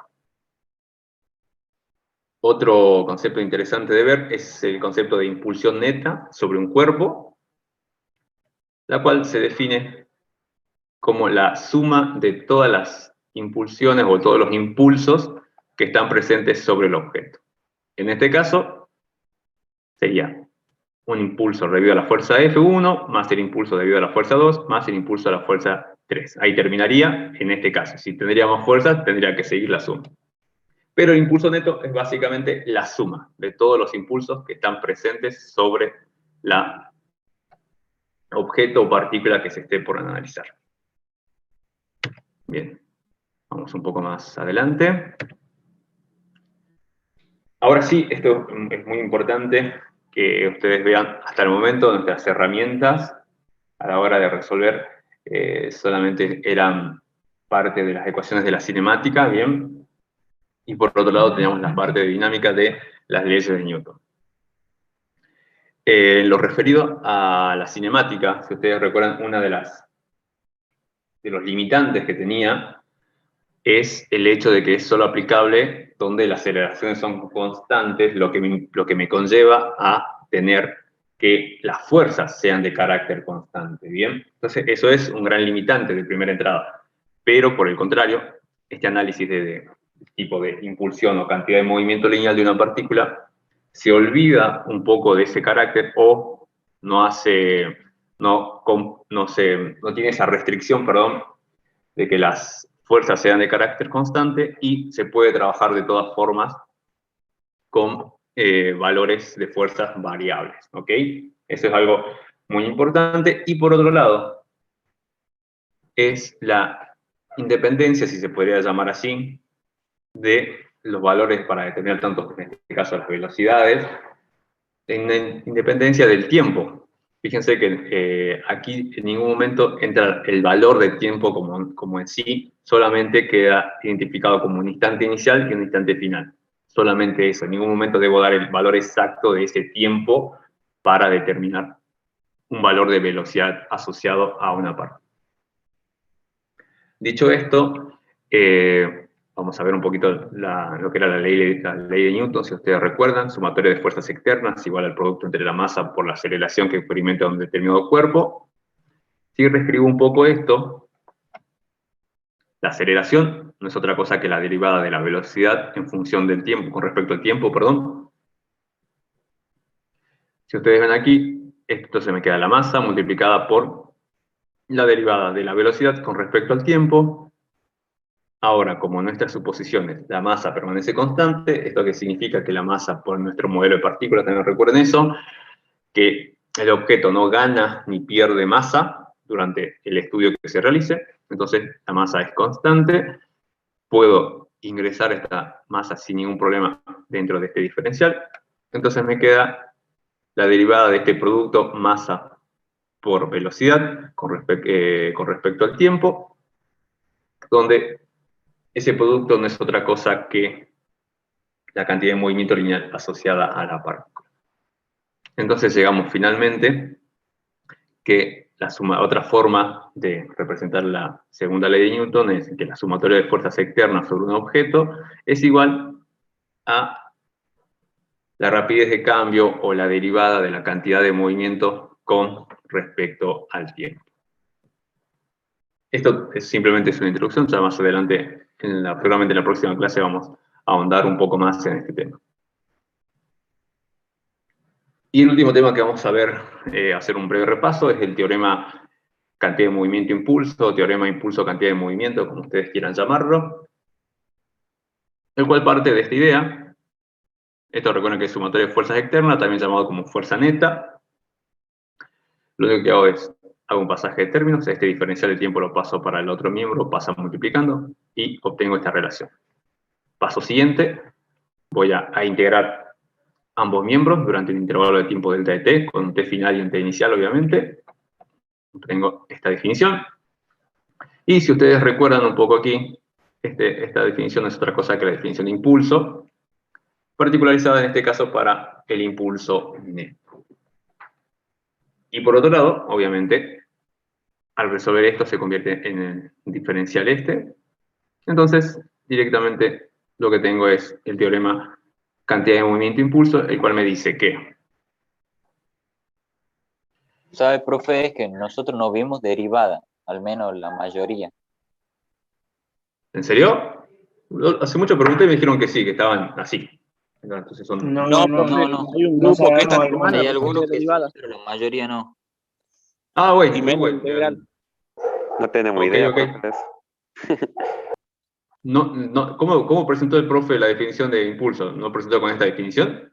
Otro concepto interesante de ver es el concepto de impulsión neta sobre un cuerpo, la cual se define como la suma de todas las impulsiones o todos los impulsos que están presentes sobre el objeto. En este caso, sería un impulso debido a la fuerza F1, más el impulso debido a la fuerza 2, más el impulso a la fuerza 3. Ahí terminaría en este caso. Si tendría más fuerzas, tendría que seguir la suma. Pero el impulso neto es básicamente la suma de todos los impulsos que están presentes sobre la objeto o partícula que se esté por analizar. Bien, vamos un poco más adelante. Ahora sí, esto es muy importante que ustedes vean hasta el momento nuestras herramientas a la hora de resolver solamente eran parte de las ecuaciones de la cinemática, bien. Y por otro lado teníamos la parte de dinámica de las leyes de Newton. Lo referido a la cinemática, si ustedes recuerdan, una de los limitantes que tenía es el hecho de que es solo aplicable donde las aceleraciones son constantes, lo que me conlleva a tener que las fuerzas sean de carácter constante, ¿bien? Entonces, eso es un gran limitante de primera entrada. Pero, por el contrario, este análisis de tipo de impulsión o cantidad de movimiento lineal de una partícula se olvida un poco de ese carácter o no tiene esa restricción, perdón, de que las fuerzas sean de carácter constante y se puede trabajar de todas formas con valores de fuerzas variables, ¿ok? Eso es algo muy importante. Y por otro lado, es la independencia, si se podría llamar así, de los valores para determinar tanto, en este caso, las velocidades, en independencia del tiempo. Fíjense que aquí en ningún momento entra el valor del tiempo como en sí, solamente queda identificado como un instante inicial y un instante final. Solamente eso, en ningún momento debo dar el valor exacto de ese tiempo para determinar un valor de velocidad asociado a una parte. Dicho esto, vamos a ver un poquito lo que era la ley de Newton, si ustedes recuerdan, sumatoria de fuerzas externas igual al producto entre la masa por la aceleración que experimenta un determinado cuerpo. Si reescribo un poco esto, la aceleración no es otra cosa que la derivada de la velocidad en función del tiempo, con respecto al tiempo, perdón. Si ustedes ven aquí, esto se me queda la masa multiplicada por la derivada de la velocidad con respecto al tiempo. Ahora, como en nuestras suposiciones la masa permanece constante, esto que significa que la masa por nuestro modelo de partículas, también recuerden eso, que el objeto no gana ni pierde masa durante el estudio que se realice, entonces la masa es constante, puedo ingresar esta masa sin ningún problema dentro de este diferencial, entonces me queda la derivada de este producto masa por velocidad con respecto al tiempo, donde ese producto no es otra cosa que la cantidad de movimiento lineal asociada a la partícula. Entonces llegamos finalmente que otra forma de representar la segunda ley de Newton es que la sumatoria de fuerzas externas sobre un objeto es igual a la rapidez de cambio o la derivada de la cantidad de movimiento con respecto al tiempo. Esto simplemente es una introducción, ya más adelante, seguramente en la próxima clase vamos a ahondar un poco más en este tema. Y el último tema que vamos a ver, hacer un breve repaso, es el teorema cantidad de movimiento-impulso, teorema impulso-cantidad de movimiento, como ustedes quieran llamarlo, el cual parte de esta idea. Esto recuerden que es sumatoria de fuerzas externas, también llamado como fuerza neta. Lo único que hago es, hago un pasaje de términos, este diferencial de tiempo lo paso para el otro miembro, pasa multiplicando, y obtengo esta relación. Paso siguiente, voy a integrar ambos miembros durante un intervalo de tiempo delta de t, con un t final y un t inicial, obviamente. Obtengo esta definición. Y si ustedes recuerdan un poco aquí, esta definición no es otra cosa que la definición de impulso, particularizada en este caso para el impulso neto. Y por otro lado, obviamente, al resolver esto se convierte en el diferencial este. Entonces, directamente lo que tengo es el teorema cantidad de movimiento-impulso, el cual me dice que...
¿Sabe, profe? Es que nosotros no vimos derivada, al menos la mayoría.
¿En serio? Hace mucho pregunté y me dijeron que sí, que estaban así. Entonces son...
No,
No,
no,
no, no.
hay un grupo que esta semana
Hay algunos que sí,
derivada.
pero la mayoría no.
Ah, bueno,
Y menos
bueno.
integral.
No tenemos
Ok,
idea.
ok.
Pues.
¿Cómo presentó el profe la definición de impulso? ¿No presentó con esta definición?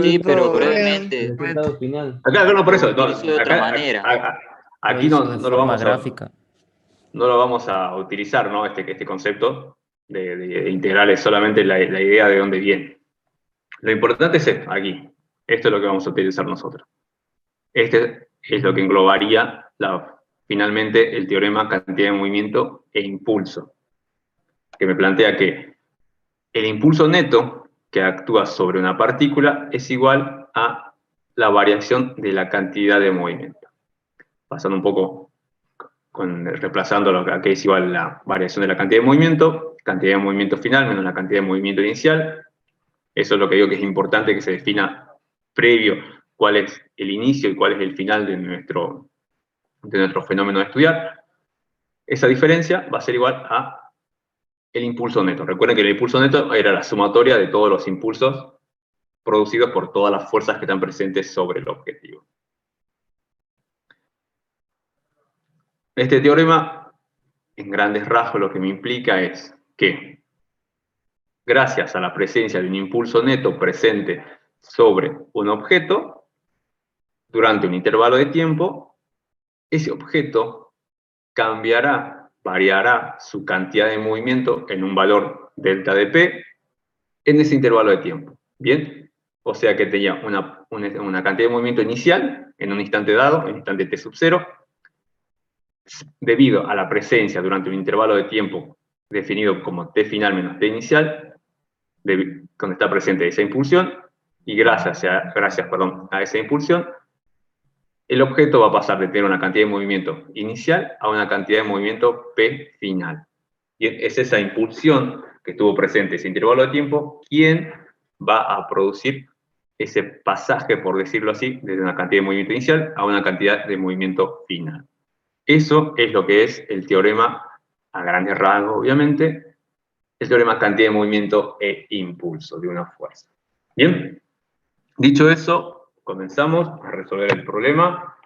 Sí, pero
El
brevemente.
resultado final.
Acá no, por eso.
Lo hizo de otra manera.
Aquí
Lo hizo
no
de
lo
forma
vamos
gráfica.
no lo vamos a utilizar, ¿no? Este concepto de integrales, solamente la idea de dónde viene. Lo importante es esto, aquí. Esto es lo que vamos a utilizar nosotros. Este es lo que englobaría finalmente el teorema cantidad de movimiento e impulso, que me plantea que el impulso neto que actúa sobre una partícula es igual a la variación de la cantidad de movimiento. Pasando un poco, reemplazando lo que es igual la variación de la cantidad de movimiento final menos la cantidad de movimiento inicial. Eso es lo que digo que es importante que se defina previo cuál es el inicio y cuál es el final de nuestro fenómeno de estudiar. Esa diferencia va a ser igual a el impulso neto. Recuerden que el impulso neto era la sumatoria de todos los impulsos producidos por todas las fuerzas que están presentes sobre el objetivo. Este teorema, en grandes rasgos, lo que me implica es que, gracias a la presencia de un impulso neto presente sobre un objeto, durante un intervalo de tiempo, ese objeto variará su cantidad de movimiento en un valor delta de P en ese intervalo de tiempo. ¿Bien? O sea que tenía una cantidad de movimiento inicial en un instante dado, en instante t sub 0, debido a la presencia durante un intervalo de tiempo definido como t final menos t inicial, donde está presente esa impulsión, y gracias a esa impulsión, el objeto va a pasar de tener una cantidad de movimiento inicial a una cantidad de movimiento P final. Y es esa impulsión que estuvo presente ese intervalo de tiempo quien va a producir ese pasaje, por decirlo así, desde una cantidad de movimiento inicial a una cantidad de movimiento final. Eso es lo que es el teorema, a grandes rasgos, obviamente, el teorema cantidad de movimiento e impulso de una fuerza. Bien, dicho eso, comenzamos a resolver el problema.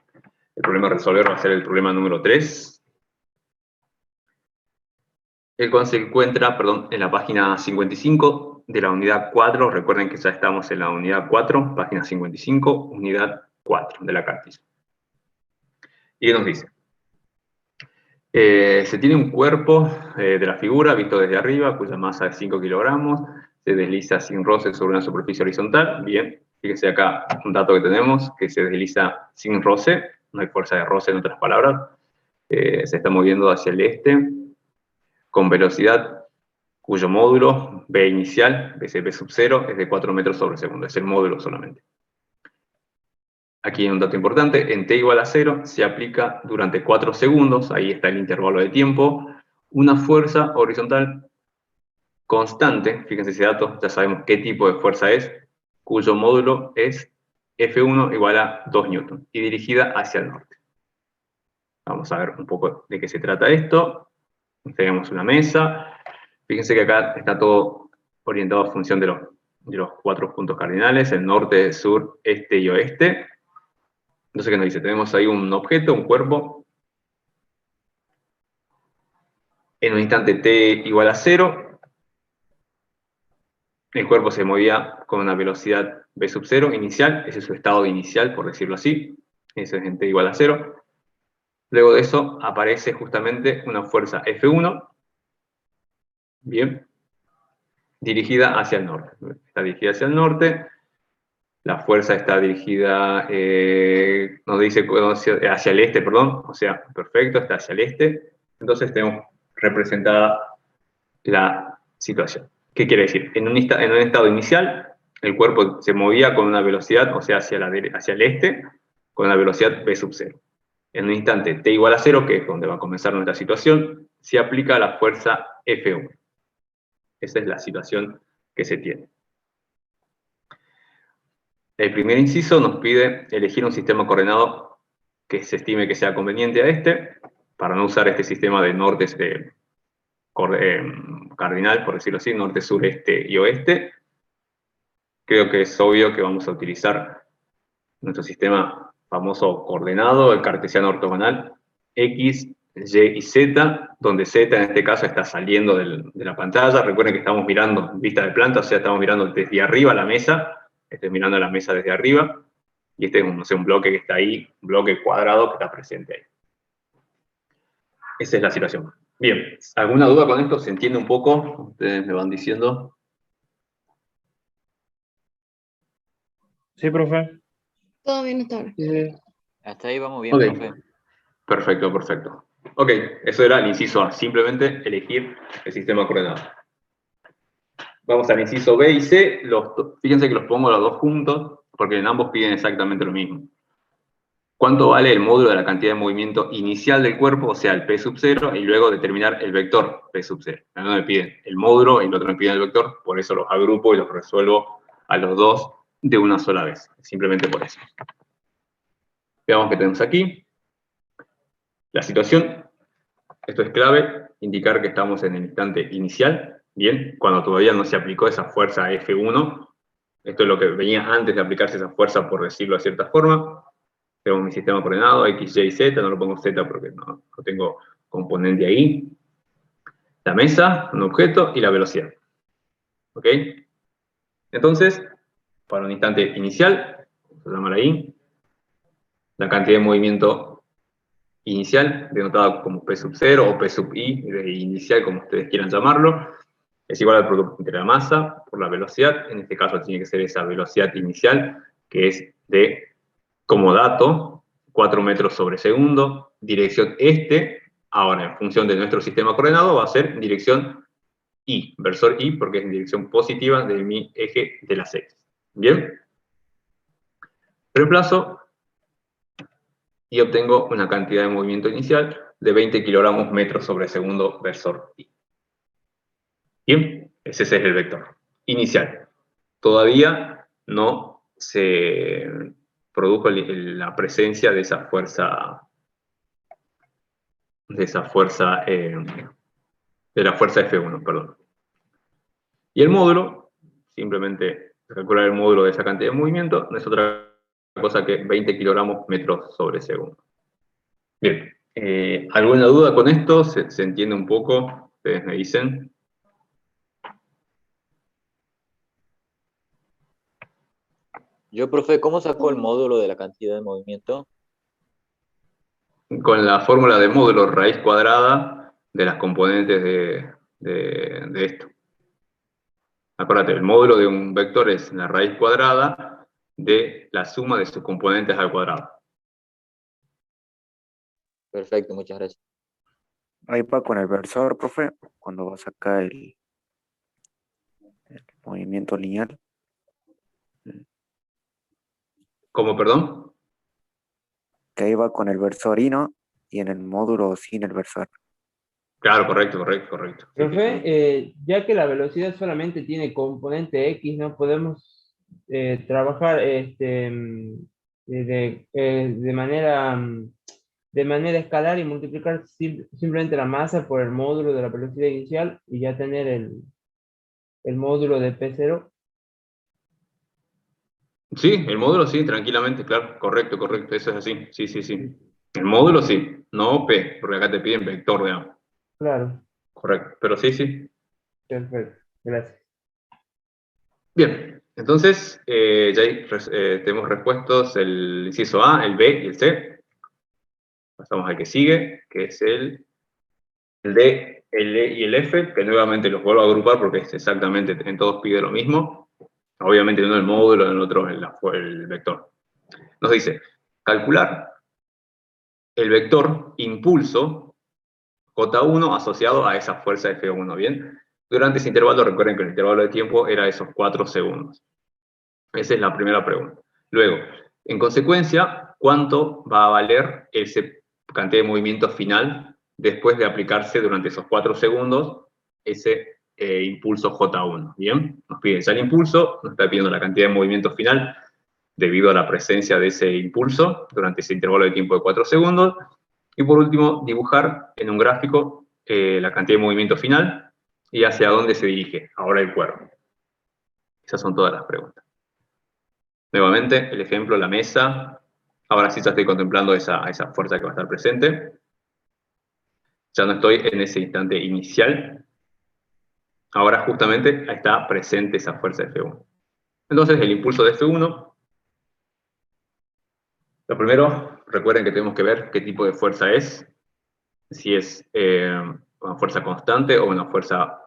El problema a resolver va a ser el problema número 3. El cual se encuentra, en la página 55 de la unidad 4. Recuerden que ya estamos en la unidad 4, página 55, unidad 4 de la cartilla. ¿Y qué nos dice? Se tiene un cuerpo de la figura visto desde arriba, cuya masa es 5 kilogramos, se desliza sin roce sobre una superficie horizontal. Bien, fíjense acá un dato que tenemos, que se desliza sin roce, no hay fuerza de roce en otras palabras. se está moviendo hacia el este, con velocidad cuyo módulo B inicial, B sub 0, es de 4 metros sobre segundo, es el módulo solamente. Aquí hay un dato importante, en t igual a 0 se aplica durante 4 segundos, ahí está el intervalo de tiempo, una fuerza horizontal constante, fíjense ese dato, ya sabemos qué tipo de fuerza es, cuyo módulo es F1 igual a 2 newton, y dirigida hacia el norte. Vamos a ver un poco de qué se trata esto. Tenemos una mesa. Fíjense que acá está todo orientado a función de los 4 puntos cardinales, el norte, sur, este y oeste. Entonces, ¿qué nos dice? Tenemos ahí un objeto, un cuerpo. En un instante t igual a 0, el cuerpo se movía con una velocidad v sub 0 inicial, ese es su estado inicial, por decirlo así. Eso es en t igual a 0. Luego de eso aparece justamente una fuerza F1, bien, dirigida hacia el norte. Está dirigida hacia el norte. La fuerza está dirigida, nos dice hacia el este, perdón. O sea, perfecto, está hacia el este. Entonces tenemos representada la situación. ¿Qué quiere decir? En un estado inicial, el cuerpo se movía con una velocidad, o sea, hacia el este, con una velocidad v sub 0. En un instante t igual a 0, que es donde va a comenzar nuestra situación, se aplica la fuerza F1. Esa es la situación que se tiene. El primer inciso nos pide elegir un sistema coordenado que se estime que sea conveniente a este, para no usar este sistema de nortes cardinal, por decirlo así, norte, sur, este y oeste. Creo que es obvio que vamos a utilizar nuestro sistema famoso coordenado, el cartesiano ortogonal, X, Y y Z, donde Z en este caso está saliendo de la pantalla. Recuerden que estamos mirando vista de planta, o sea, estamos mirando desde arriba la mesa, estoy mirando la mesa desde arriba, y este es un bloque que está ahí, un bloque cuadrado que está presente ahí. Esa es la situación. Bien, ¿alguna duda con esto? ¿Se entiende un poco? Ustedes me van diciendo.
Sí, profe.
Todo bien hasta ahora.
Hasta ahí vamos bien,
Ok.
profe.
Perfecto, perfecto. Ok, eso era el inciso A, simplemente elegir el sistema coordenado. Vamos al inciso B y C, fíjense que los pongo los dos juntos, porque en ambos piden exactamente lo mismo. ¿Cuánto vale el módulo de la cantidad de movimiento inicial del cuerpo, o sea, el P sub 0, y luego determinar el vector P sub 0? Uno me piden el módulo y el otro me piden el vector, por eso los agrupo y los resuelvo a los dos de una sola vez, simplemente por eso. Veamos qué tenemos aquí. La situación, esto es clave, indicar que estamos en el instante inicial, bien, cuando todavía no se aplicó esa fuerza F1, esto es lo que venía antes de aplicarse esa fuerza, por decirlo de cierta forma. Tengo mi sistema coordenado, X, Y, Z, no lo pongo Z porque no tengo componente ahí. La mesa, un objeto y la velocidad. ¿Ok? Entonces, para un instante inicial, vamos a llamar ahí, la cantidad de movimiento inicial, denotada como P sub 0 o P sub I, de inicial, como ustedes quieran llamarlo, es igual al producto entre la masa por la velocidad. En este caso tiene que ser esa velocidad inicial, que es de, como dato, 4 metros sobre segundo, dirección este. Ahora, en función de nuestro sistema coordenado, va a ser dirección Y, versor Y, porque es en dirección positiva de mi eje de las X. ¿Bien? Reemplazo y obtengo una cantidad de movimiento inicial de 20 kilogramos metros sobre segundo versor I. Bien, ese es el vector inicial. Todavía no se produjo la presencia de esa fuerza, de la fuerza F1, perdón. Y el módulo, simplemente calcular el módulo de esa cantidad de movimiento, no es otra cosa que 20 kilogramos metros sobre segundo. Bien, ¿alguna duda con esto? ¿Se entiende un poco? Ustedes me dicen.
Yo, profe, ¿cómo sacó el módulo de la cantidad de movimiento?
Con la fórmula de módulo raíz cuadrada de las componentes de esto. Acuérdate, el módulo de un vector es la raíz cuadrada de la suma de sus componentes al cuadrado.
Perfecto, muchas gracias.
Ahí va con el versor, profe, cuando vas acá el movimiento lineal.
¿Cómo, perdón?
Que ahí va con el versorino y en el módulo sin el versor.
Claro, correcto. Sí, sí.
Profe, ya que la velocidad solamente tiene componente X, no podemos trabajar de manera escalar y multiplicar simplemente la masa por el módulo de la velocidad inicial y ya tener el módulo de P0.
Sí, el módulo sí, tranquilamente, claro, correcto, eso es así, sí. El módulo sí, no P, porque acá te piden vector, digamos.
Claro,
Correcto, pero sí.
perfecto, gracias.
Bien, entonces ya ahí, tenemos respuestos el inciso A, el B y el C. Pasamos al que sigue, que es el D, el E y el F, que nuevamente los vuelvo a agrupar porque es exactamente, en todos pide lo mismo. Obviamente uno el módulo, en el otro el vector. Nos dice, calcular el vector impulso J1 asociado a esa fuerza F1, ¿bien? Durante ese intervalo, recuerden que el intervalo de tiempo era esos 4 segundos. Esa es la primera pregunta. Luego, en consecuencia, ¿cuánto va a valer esa cantidad de movimiento final después de aplicarse durante esos 4 segundos ese impulso J1? ¿Bien? Nos piden ya el impulso, nos está pidiendo la cantidad de movimiento final debido a la presencia de ese impulso durante ese intervalo de tiempo de 4 segundos. Y por último, dibujar en un gráfico la cantidad de movimiento final y hacia dónde se dirige ahora el cuerpo. Esas son todas las preguntas. Nuevamente, el ejemplo, la mesa. Ahora sí ya estoy contemplando esa fuerza que va a estar presente. Ya no estoy en ese instante inicial. Ahora justamente está presente esa fuerza de F1. Entonces, el impulso de F1. Lo primero, recuerden que tenemos que ver qué tipo de fuerza es. Si es una fuerza constante o una fuerza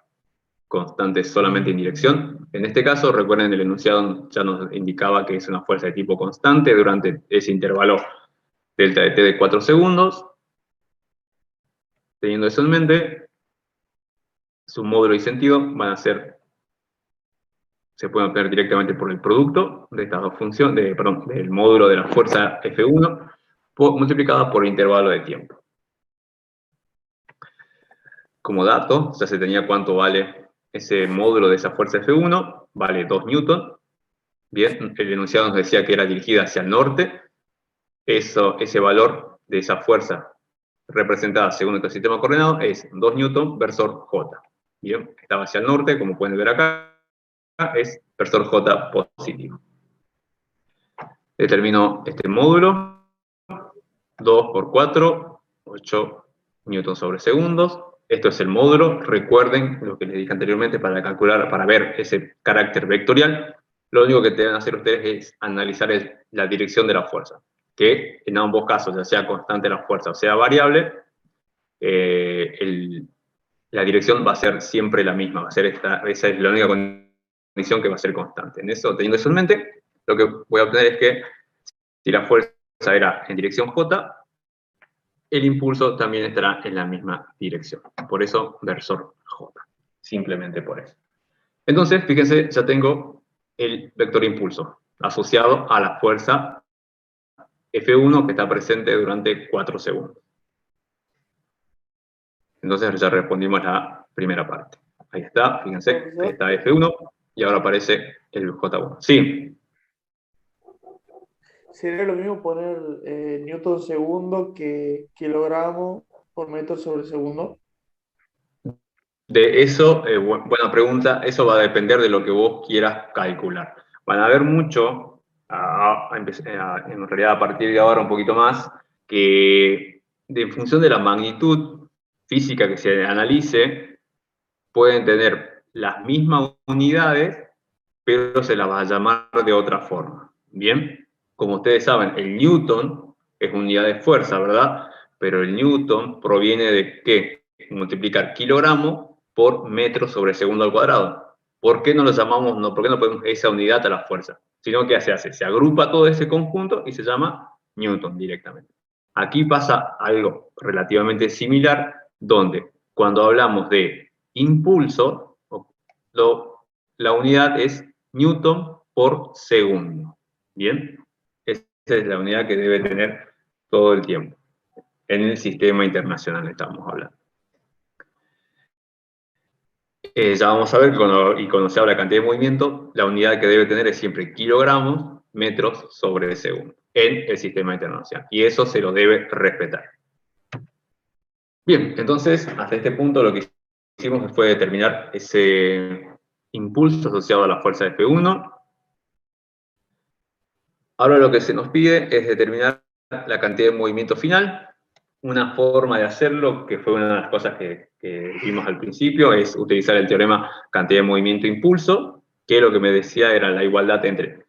constante solamente en dirección. En este caso, recuerden, el enunciado ya nos indicaba que es una fuerza de tipo constante durante ese intervalo delta de t de 4 segundos. Teniendo eso en mente, su módulo y sentido van a ser, se pueden obtener directamente por el producto de estas dos funciones, del módulo de la fuerza F1 multiplicada por el intervalo de tiempo. Como dato, ya se tenía cuánto vale ese módulo de esa fuerza F1, vale 2 newton. Bien, el enunciado nos decía que era dirigida hacia el norte. Ese valor de esa fuerza representada según nuestro sistema coordenado es 2 newton versor J. Bien, estaba hacia el norte, como pueden ver acá, es versor J positivo. Determino este módulo, 2 por 4, 8 newtons sobre segundos. Esto es el módulo. Recuerden lo que les dije anteriormente para calcular, para ver ese carácter vectorial. Lo único que deben hacer ustedes es analizar la dirección de la fuerza, que en ambos casos, ya sea constante la fuerza o sea variable, la dirección va a ser siempre la misma, esa es la única condición que va a ser constante. En eso, teniendo eso en mente, lo que voy a obtener es que si la fuerza era en dirección J, el impulso también estará en la misma dirección. Por eso, versor J. Simplemente por eso. Entonces, fíjense, ya tengo el vector impulso asociado a la fuerza F1 que está presente durante 4 segundos. Entonces ya respondimos la primera parte. Ahí está, fíjense, ahí está F1 y ahora aparece el J1. Sí.
Sería lo mismo poner newton segundo que kilogramo por metro sobre segundo.
De eso, buena pregunta, eso va a depender de lo que vos quieras calcular. Van a haber mucho, en realidad a partir de ahora un poquito más, que en función de la magnitud física que se analice, pueden tener las mismas unidades, pero se las va a llamar de otra forma. ¿Bien? Como ustedes saben, el newton es unidad de fuerza, ¿verdad? Pero el newton proviene de ¿qué? Multiplicar kilogramo por metro sobre segundo al cuadrado. ¿Por qué no lo llamamos, por qué no ponemos esa unidad a la fuerza? Sino que se hace, se agrupa todo ese conjunto y se llama newton directamente. Aquí pasa algo relativamente similar, donde cuando hablamos de impulso, la unidad es Newton por segundo. ¿Bien? Esa es la unidad que debe tener todo el tiempo. En el sistema internacional estamos hablando. Ya vamos a ver que cuando se habla de cantidad de movimiento, la unidad que debe tener es siempre kilogramos, metros sobre segundo, en el sistema internacional. Y eso se lo debe respetar. Bien, entonces, hasta este punto lo que hicimos fue determinar ese impulso asociado a la fuerza de F1. Ahora lo que se nos pide es determinar la cantidad de movimiento final. Una forma de hacerlo, que fue una de las cosas que vimos al principio, es utilizar el teorema cantidad de movimiento-impulso, que lo que me decía era la igualdad entre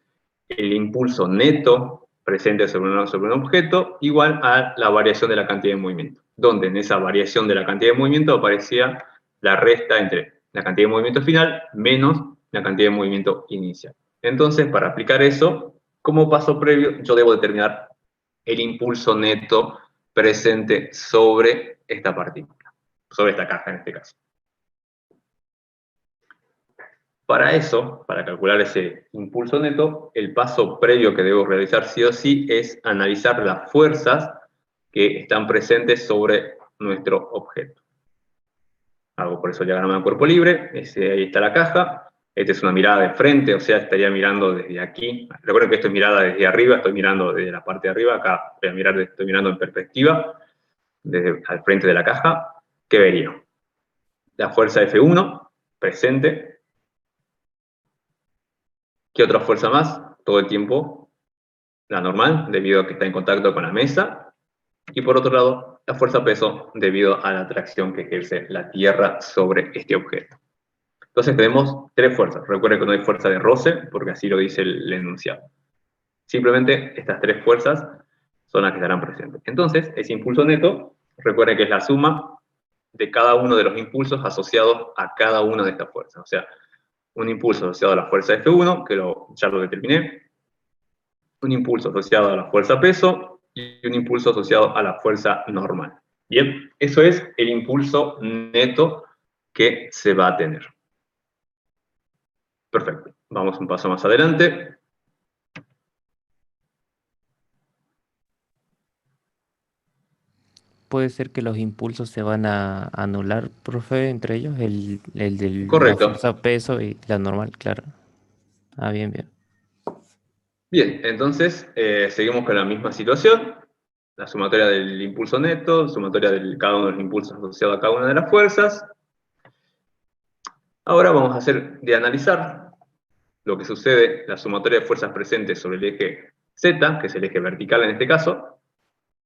el impulso neto presente sobre un objeto igual a la variación de la cantidad de movimiento, donde en esa variación de la cantidad de movimiento aparecía la resta entre la cantidad de movimiento final menos la cantidad de movimiento inicial. Entonces, para aplicar eso, como paso previo, yo debo determinar el impulso neto presente sobre esta partícula, sobre esta caja en este caso. Para eso, para calcular ese impulso neto, el paso previo que debo realizar sí o sí es analizar las fuerzas que están presentes sobre nuestro objeto. Hago por eso el diagrama de cuerpo libre, ahí está la caja, esta es una mirada de frente, o sea, estaría mirando desde aquí. Recuerden que esto es mirada desde arriba, estoy mirando desde la parte de arriba, acá estoy mirando en perspectiva, desde al frente de la caja. ¿Qué vería? La fuerza F1, presente. ¿Qué otra fuerza más? Todo el tiempo la normal, debido a que está en contacto con la mesa. Y por otro lado, la fuerza peso, debido a la atracción que ejerce la Tierra sobre este objeto. Entonces tenemos tres fuerzas. Recuerden que no hay fuerza de roce, porque así lo dice el enunciado. Simplemente estas tres fuerzas son las que estarán presentes. Entonces, ese impulso neto, recuerden que es la suma de cada uno de los impulsos asociados a cada una de estas fuerzas. O sea, un impulso asociado a la fuerza F1, que ya lo determiné, un impulso asociado a la fuerza peso y un impulso asociado a la fuerza normal. Bien, eso es el impulso neto que se va a tener. Perfecto, vamos un paso más adelante.
Puede ser que los impulsos se van a anular, profe, entre ellos, el de la
Correcto.
fuerza peso y la normal, claro. Ah, bien, bien.
Bien, entonces seguimos con la misma situación. La sumatoria del impulso neto, sumatoria de cada uno de los impulsos asociados a cada una de las fuerzas. Ahora vamos a hacer de analizar lo que sucede, la sumatoria de fuerzas presentes sobre el eje Z, que es el eje vertical en este caso.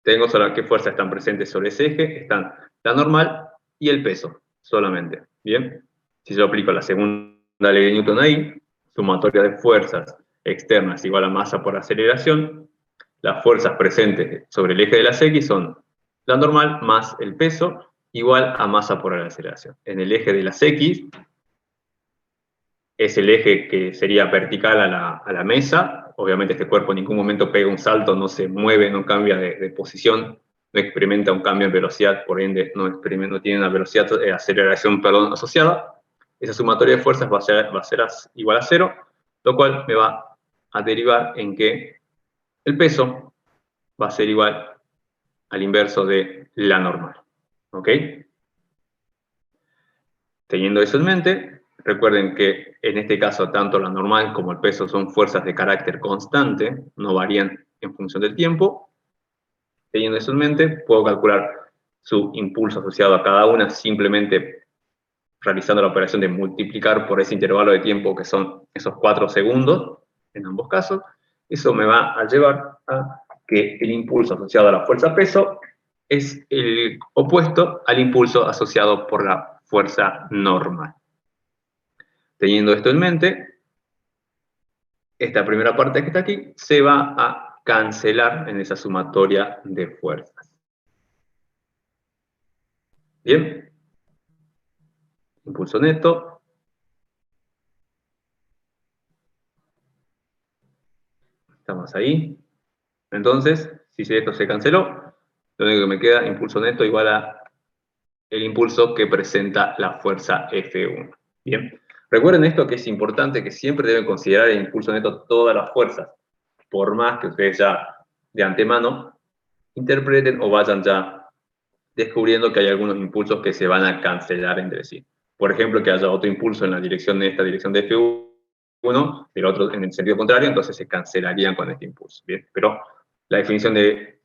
Tengo solo qué fuerzas están presentes sobre ese eje, están la normal y el peso, solamente. Bien, si yo aplico la segunda ley de Newton ahí, sumatoria de fuerzas externas igual a masa por aceleración, las fuerzas presentes sobre el eje de las X son la normal más el peso igual a masa por la aceleración. En el eje de las X es el eje que sería vertical a la mesa. Obviamente este cuerpo en ningún momento pega un salto, no se mueve, no cambia de posición, no experimenta un cambio en velocidad, por ende no tiene una velocidad, aceleración asociada. Esa sumatoria de fuerzas va a ser igual a 0, lo cual me va a derivar en que el peso va a ser igual al inverso de la normal. ¿Ok? Teniendo eso en mente, recuerden que en este caso tanto la normal como el peso son fuerzas de carácter constante, no varían en función del tiempo. Teniendo eso en mente, puedo calcular su impulso asociado a cada una simplemente realizando la operación de multiplicar por ese intervalo de tiempo que son esos 4 segundos en ambos casos. Eso me va a llevar a que el impulso asociado a la fuerza peso es el opuesto al impulso asociado por la fuerza normal. Teniendo esto en mente, esta primera parte que está aquí se va a cancelar en esa sumatoria de fuerzas. ¿Bien? Impulso neto. Estamos ahí. Entonces, si esto se canceló, lo único que me queda, impulso neto igual a el impulso que presenta la fuerza F1. Bien, recuerden esto que es importante, que siempre deben considerar el impulso neto todas las fuerzas, por más que ustedes ya de antemano interpreten o vayan ya descubriendo que hay algunos impulsos que se van a cancelar entre sí. Por ejemplo, que haya otro impulso en la dirección de esta dirección de F1, el otro en el sentido contrario, entonces se cancelarían con este impulso. Bien, pero la definición de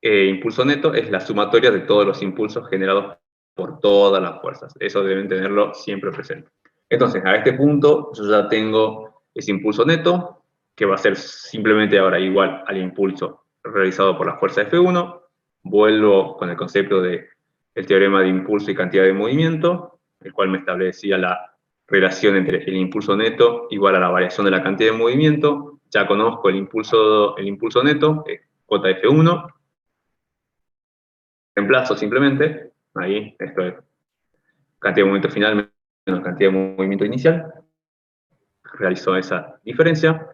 impulso neto es la sumatoria de todos los impulsos generados por todas las fuerzas. Eso deben tenerlo siempre presente. Entonces, a este punto, yo ya tengo ese impulso neto, que va a ser simplemente ahora igual al impulso realizado por la fuerza F1. Vuelvo con el concepto del teorema de impulso y cantidad de movimiento, el cual me establecía la relación entre el impulso neto igual a la variación de la cantidad de movimiento. Ya conozco el impulso neto, es JF1. Reemplazo simplemente, ahí, esto es cantidad de movimiento final menos cantidad de movimiento inicial. Realizo esa diferencia.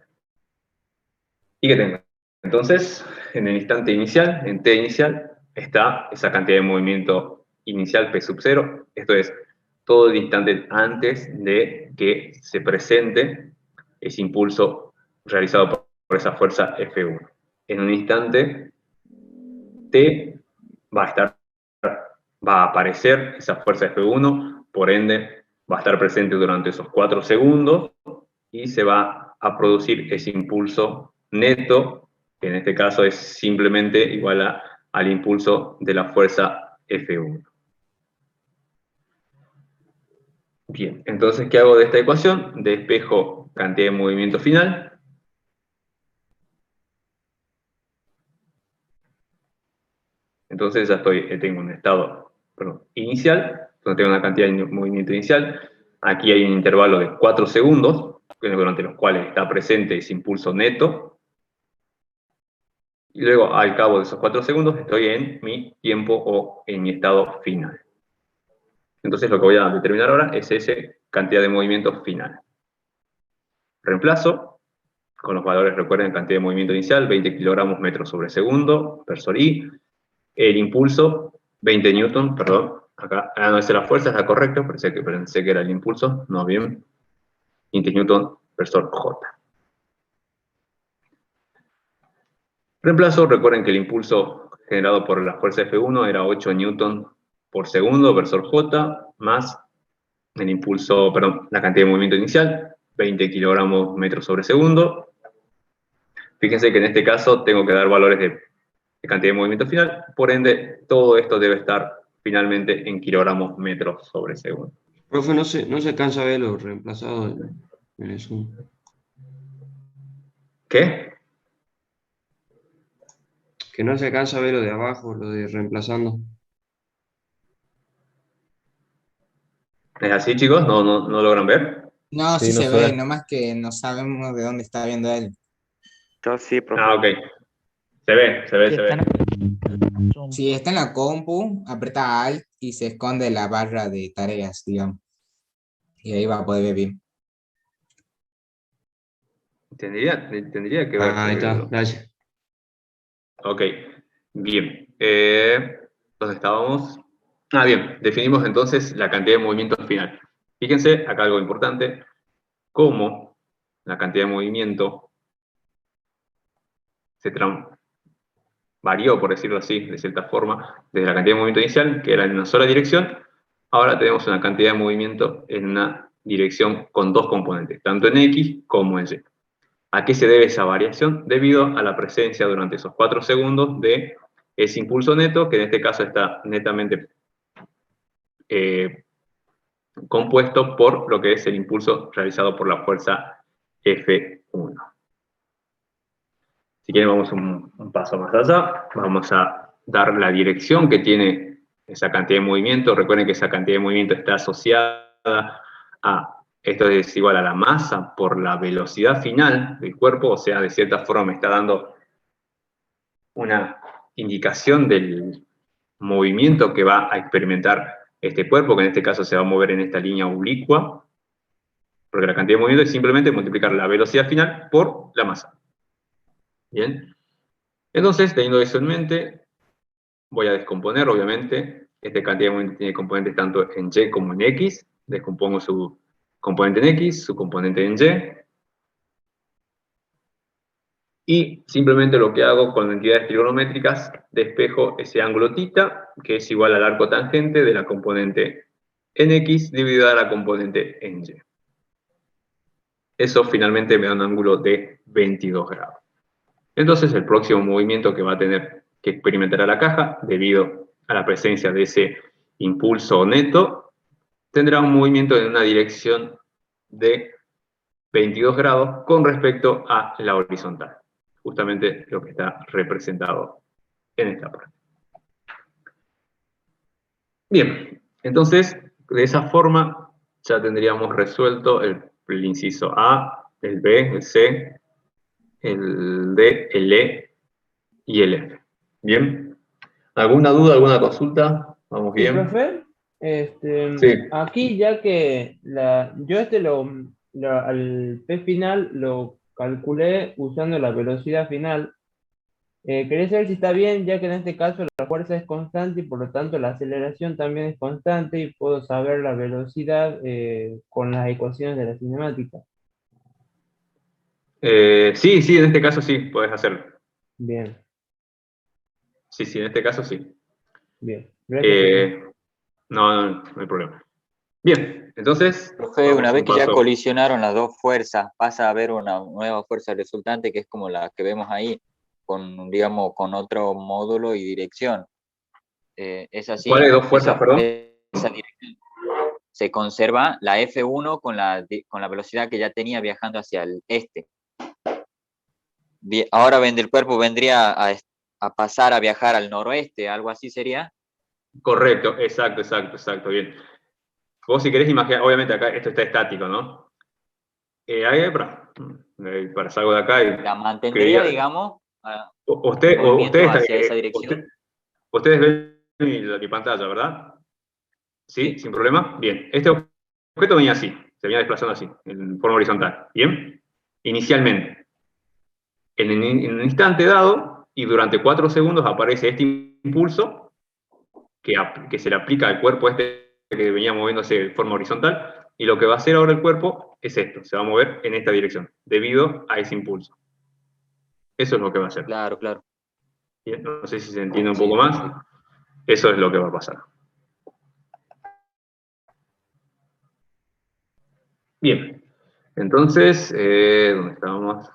¿Y qué tengo? Entonces, en el instante inicial, en T inicial, está esa cantidad de movimiento inicial P sub 0. Esto es todo el instante antes de que se presente ese impulso realizado por esa fuerza F1. En un instante, T va a aparecer esa fuerza F1, por ende va a estar presente durante esos 4 segundos y se va a producir ese impulso neto, que en este caso es simplemente igual al impulso de la fuerza F1. Bien, entonces, ¿qué hago de esta ecuación? Despejo cantidad de movimiento final. Entonces ya tengo un estado inicial, donde tengo una cantidad de movimiento inicial. Aquí hay un intervalo de 4 segundos, durante los cuales está presente ese impulso neto. Y luego, al cabo de esos 4 segundos, estoy en mi tiempo o en mi estado final. Entonces lo que voy a determinar ahora es esa cantidad de movimiento final. Reemplazo con los valores, recuerden, cantidad de movimiento inicial, 20 kilogramos metros sobre segundo, per sol I. El impulso, 20 newton, perdón, acá no es la fuerza, está correcto, pensé que era el impulso, no, bien, 20 newton per sol J. Reemplazo, recuerden que el impulso generado por la fuerza F1 era 8 newton por segundo per sol J, más el impulso, perdón, la cantidad de movimiento inicial, 20 kilogramos metros sobre segundo. Fíjense que en este caso tengo que dar valores de cantidad de movimiento final, por ende, todo esto debe estar finalmente en kilogramos metros sobre segundo.
Profe, no se cansa de ver lo reemplazado en el Zoom.
¿Qué?
Que no se alcanza a ver lo de abajo, lo de reemplazando.
¿Es así, chicos? ¿No logran ver?
No, sí
Sí, no
se
se
ve,
ve.
nomás que no sabemos de dónde está viendo él.
Yo sí, profe.
Ah, ok. Se ve.
Si está en la compu, aprieta Alt y se esconde la barra de tareas, digamos. Y ahí va a poder ver bien.
Tendría que ver.
Ahí está, gracias.
Ok, bien. ¿Dónde estábamos? Ah, bien. Definimos entonces la cantidad de movimiento final. Fíjense, acá algo importante, cómo la cantidad de movimiento se varió, por decirlo así, de cierta forma, desde la cantidad de movimiento inicial, que era en una sola dirección, ahora tenemos una cantidad de movimiento en una dirección con 2 componentes, tanto en X como en Y. ¿A qué se debe esa variación? Debido a la presencia durante esos 4 segundos de ese impulso neto, que en este caso está netamente compuesto por lo que es el impulso realizado por la fuerza F1. Si quieren, vamos un paso más allá. Vamos a dar la dirección que tiene esa cantidad de movimiento. Recuerden que esa cantidad de movimiento está asociada a, esto es igual a la masa por la velocidad final del cuerpo, o sea, de cierta forma me está dando una indicación del movimiento que va a experimentar este cuerpo, que en este caso se va a mover en esta línea oblicua, porque la cantidad de movimiento es simplemente multiplicar la velocidad final por la masa. Bien. Entonces, teniendo eso en mente, voy a descomponer, obviamente. Esta cantidad de movimiento tiene componentes tanto en Y como en X. Descompongo su componente en X, su componente en Y. Y simplemente lo que hago con entidades trigonométricas, despejo ese ángulo θ, que es igual al arco tangente de la componente en X dividido a la componente en Y. Eso finalmente me da un ángulo de 22 grados. Entonces el próximo movimiento que va a tener que experimentar la caja, debido a la presencia de ese impulso neto, tendrá un movimiento en una dirección de 22 grados con respecto a la horizontal. Justamente lo que está representado en esta parte. Bien, entonces de esa forma ya tendríamos resuelto el inciso A, el B, el C, el D, el E y el F. ¿Bien? ¿Alguna duda, alguna consulta? ¿Vamos
Sí,
bien?
profe,
Sí.
aquí ya que yo al P final lo calculé usando la velocidad final. Quería saber si está bien, ya que en este caso la fuerza es constante y por lo tanto la aceleración también es constante y puedo saber la velocidad con las ecuaciones de la cinemática.
Sí, sí, en este caso sí, puedes hacerlo.
Bien,
Sí, sí, en este caso sí.
bien. Gracias, profe.
No hay problema. Bien, entonces,
Profe,
vamos
una vez
un
que ya
paso.
colisionaron las dos fuerzas, pasa a haber una nueva fuerza resultante que es como la que vemos ahí, con, digamos, con otro módulo y dirección. ¿Es así?
¿Cuáles dos fuerzas, perdón?
Esa dirección. Se conserva la F1 con la velocidad que ya tenía viajando hacia el este. Ahora el cuerpo vendría a pasar a viajar al noroeste, algo así sería.
Correcto, exacto, bien. Vos si querés imaginar, obviamente acá esto está estático, ¿no? Para salgo de acá y...
La mantendría, digamos,
Ustedes
hacia esa dirección.
ustedes ven mi pantalla, ¿verdad? ¿Sí? ¿Sin problema? Bien. Este objeto venía así, se venía desplazando así, en forma horizontal. ¿Bien? Inicialmente. En un instante dado, y durante 4 segundos aparece este impulso que se le aplica al cuerpo este que venía moviéndose de forma horizontal, y lo que va a hacer ahora el cuerpo es esto, se va a mover en esta dirección, debido a ese impulso. Eso es lo que va a hacer.
Claro.
Bien, no sé si se entiende un poco más. Eso es lo que va a pasar. Bien, entonces, ¿dónde estábamos?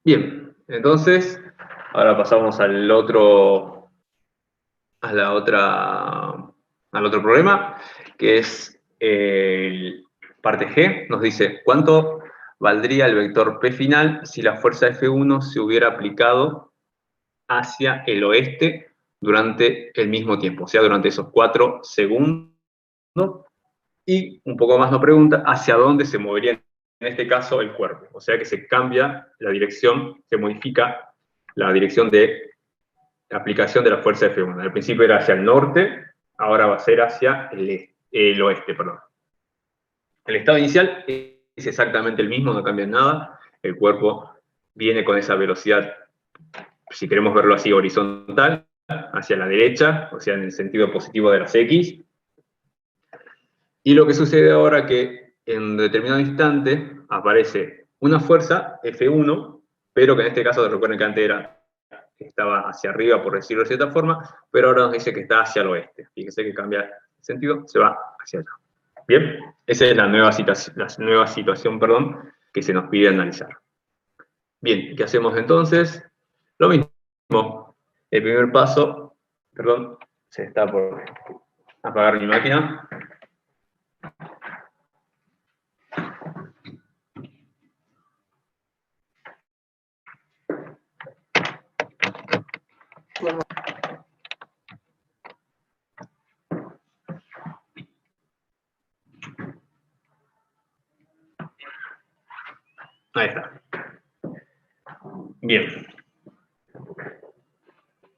Bien, entonces, ahora pasamos al otro problema, que es parte G. Nos dice, ¿cuánto valdría el vector P final si la fuerza F1 se hubiera aplicado hacia el oeste durante el mismo tiempo? O sea, durante esos 4 segundos. Y un poco más nos pregunta, ¿hacia dónde se movería en este caso el cuerpo? O sea que se cambia la dirección, se modifica la dirección de aplicación de la fuerza F1. Al principio era hacia el norte, ahora va a ser hacia el oeste, perdón. El estado inicial es exactamente el mismo, no cambia nada. El cuerpo viene con esa velocidad, si queremos verlo así, horizontal, hacia la derecha, o sea, en el sentido positivo de las X. Y lo que sucede ahora es que en determinado instante aparece una fuerza, F1, pero que en este caso, recuerden que antes estaba hacia arriba, por decirlo de cierta forma, pero ahora nos dice que está hacia el oeste. Fíjense que cambia el sentido, se va hacia allá. Bien, esa es la nueva situación, que se nos pide analizar. Bien, ¿qué hacemos entonces? Lo mismo. El primer paso, se está por apagar mi máquina. Ahí está. Bien.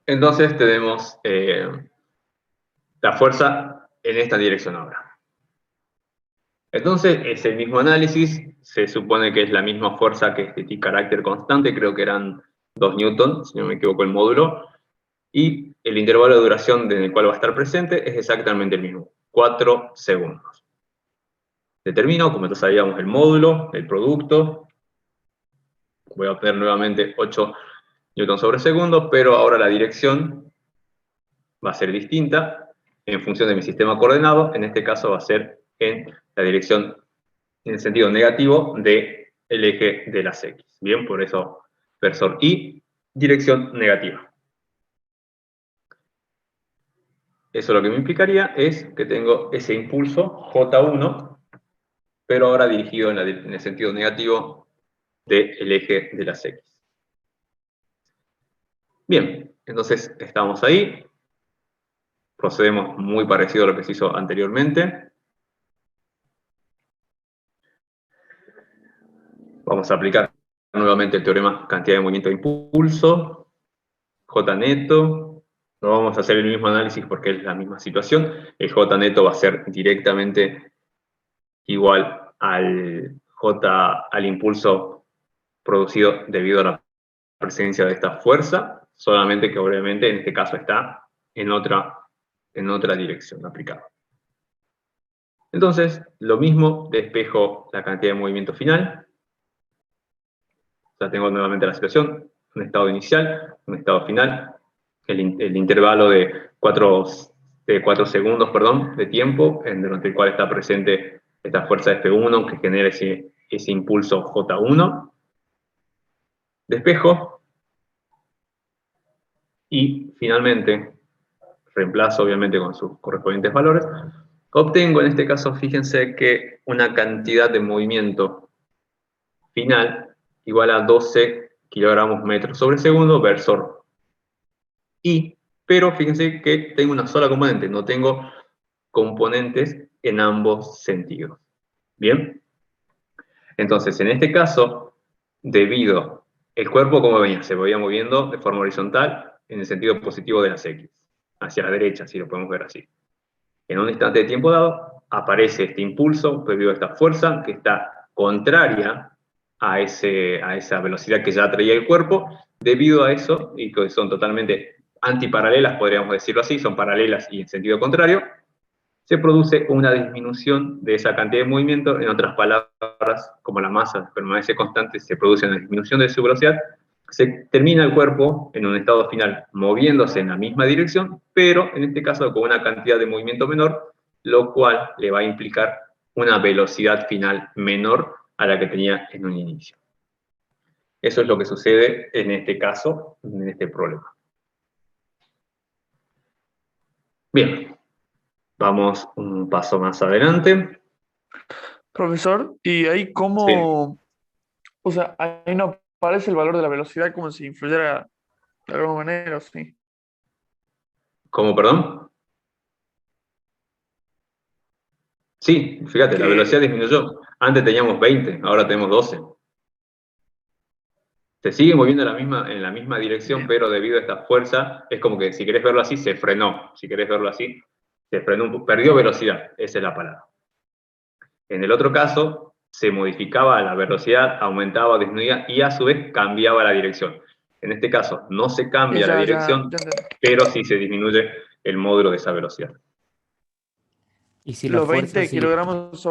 Entonces tenemos la fuerza en esta dirección ahora. Entonces, ese mismo análisis se supone que es la misma fuerza que este carácter constante, creo que eran 2 newton, si no me equivoco el módulo, y el intervalo de duración en el cual va a estar presente es exactamente el mismo, 4 segundos. Determino, como ya sabíamos, el módulo, el producto. Voy a obtener nuevamente 8 newton sobre segundo, pero ahora la dirección va a ser distinta en función de mi sistema coordenado. En este caso va a ser en la dirección, en el sentido negativo del eje de las X. Bien, por eso versor Y, dirección negativa. Eso lo que me implicaría es que tengo ese impulso J1, pero ahora dirigido en el sentido negativo del eje de las X. Bien, entonces estamos ahí. Procedemos muy parecido a lo que se hizo anteriormente. Vamos a aplicar nuevamente el teorema cantidad de movimiento de impulso, J neto. No vamos a hacer el mismo análisis porque es la misma situación. El J neto va a ser directamente igual al impulso producido debido a la presencia de esta fuerza, solamente que obviamente en este caso está en otra dirección aplicada. Entonces, lo mismo, despejo la cantidad de movimiento final. Ya tengo nuevamente la situación, un estado inicial, un estado final, el intervalo de 4 segundos, perdón, de tiempo, durante el cual está presente esta fuerza F1 que genera ese impulso J1. Despejo. Y finalmente, reemplazo obviamente con sus correspondientes valores. Obtengo en este caso, fíjense que una cantidad de movimiento final igual a 12 kilogramos metros sobre segundo versor Y, pero fíjense que tengo una sola componente, no tengo componentes en ambos sentidos. ¿Bien? Entonces, en este caso, debido el cuerpo como venía, se veía moviendo de forma horizontal en el sentido positivo de las X, hacia la derecha, si lo podemos ver así. En un instante de tiempo dado, aparece este impulso debido a esta fuerza que está contraria a esa velocidad que ya traía el cuerpo. Debido a eso, y que son totalmente antiparalelas, podríamos decirlo así, son paralelas y en sentido contrario, se produce una disminución de esa cantidad de movimiento. En otras palabras, como la masa permanece constante, se produce una disminución de su velocidad. Se termina el cuerpo en un estado final moviéndose en la misma dirección, pero en este caso con una cantidad de movimiento menor, lo cual le va a implicar una velocidad final menor a la que tenía en un inicio. Eso es lo que sucede en este caso, en este problema. Bien, vamos un paso más adelante.
Profesor, ¿y ahí cómo, o sea, ahí no aparece el valor de la velocidad como si influyera de alguna manera, sí?
¿Cómo, perdón? Sí, fíjate, la velocidad disminuyó. Antes teníamos 20, ahora tenemos 12. Se sigue moviendo en la misma dirección, pero debido a esta fuerza, es como que si querés verlo así, se frenó. Si querés verlo así, se frenó, perdió velocidad, esa es la palabra. En el otro caso, se modificaba la velocidad, aumentaba, disminuía y a su vez cambiaba la dirección. En este caso, no se cambia la dirección, pero sí se disminuye el módulo de esa velocidad.
Y si
los 20 kilogramos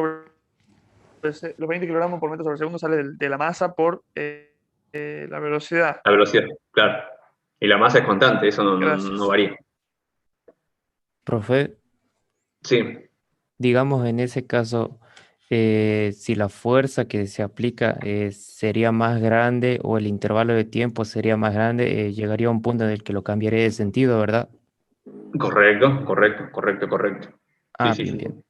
los 20 kilogramos por metro sobre segundo sale de la masa por la velocidad.
La velocidad, claro. Y la masa es constante, eso no varía.
Profe.
Sí.
Digamos, en ese caso, si la fuerza que se aplica sería más grande o el intervalo de tiempo sería más grande, llegaría a un punto en el que lo cambiaría de sentido, ¿verdad?
Correcto.
Ah,
sí.
Bien.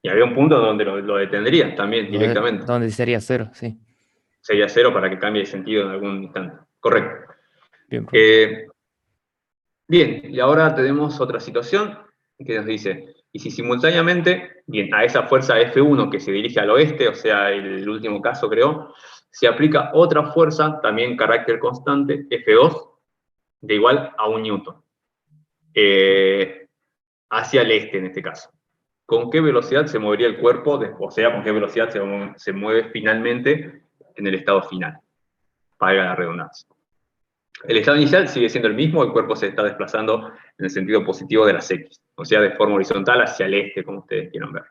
Y había un punto donde lo detendría también directamente.
Donde sería cero, sí.
Sería cero para que cambie de sentido en algún instante. Correcto.
Bien,
bien, y ahora tenemos otra situación que nos dice, y si simultáneamente, bien, a esa fuerza F1 que se dirige al oeste, o sea, el último caso creo, se aplica otra fuerza, también carácter constante, F2, de igual a 1 newton. Hacia el este en este caso. con qué velocidad se movería el cuerpo, o sea, con qué velocidad se mueve finalmente en el estado final, valga la redundancia. El estado inicial sigue siendo el mismo, el cuerpo se está desplazando en el sentido positivo de las X, o sea, de forma horizontal hacia el este, como ustedes quieran ver.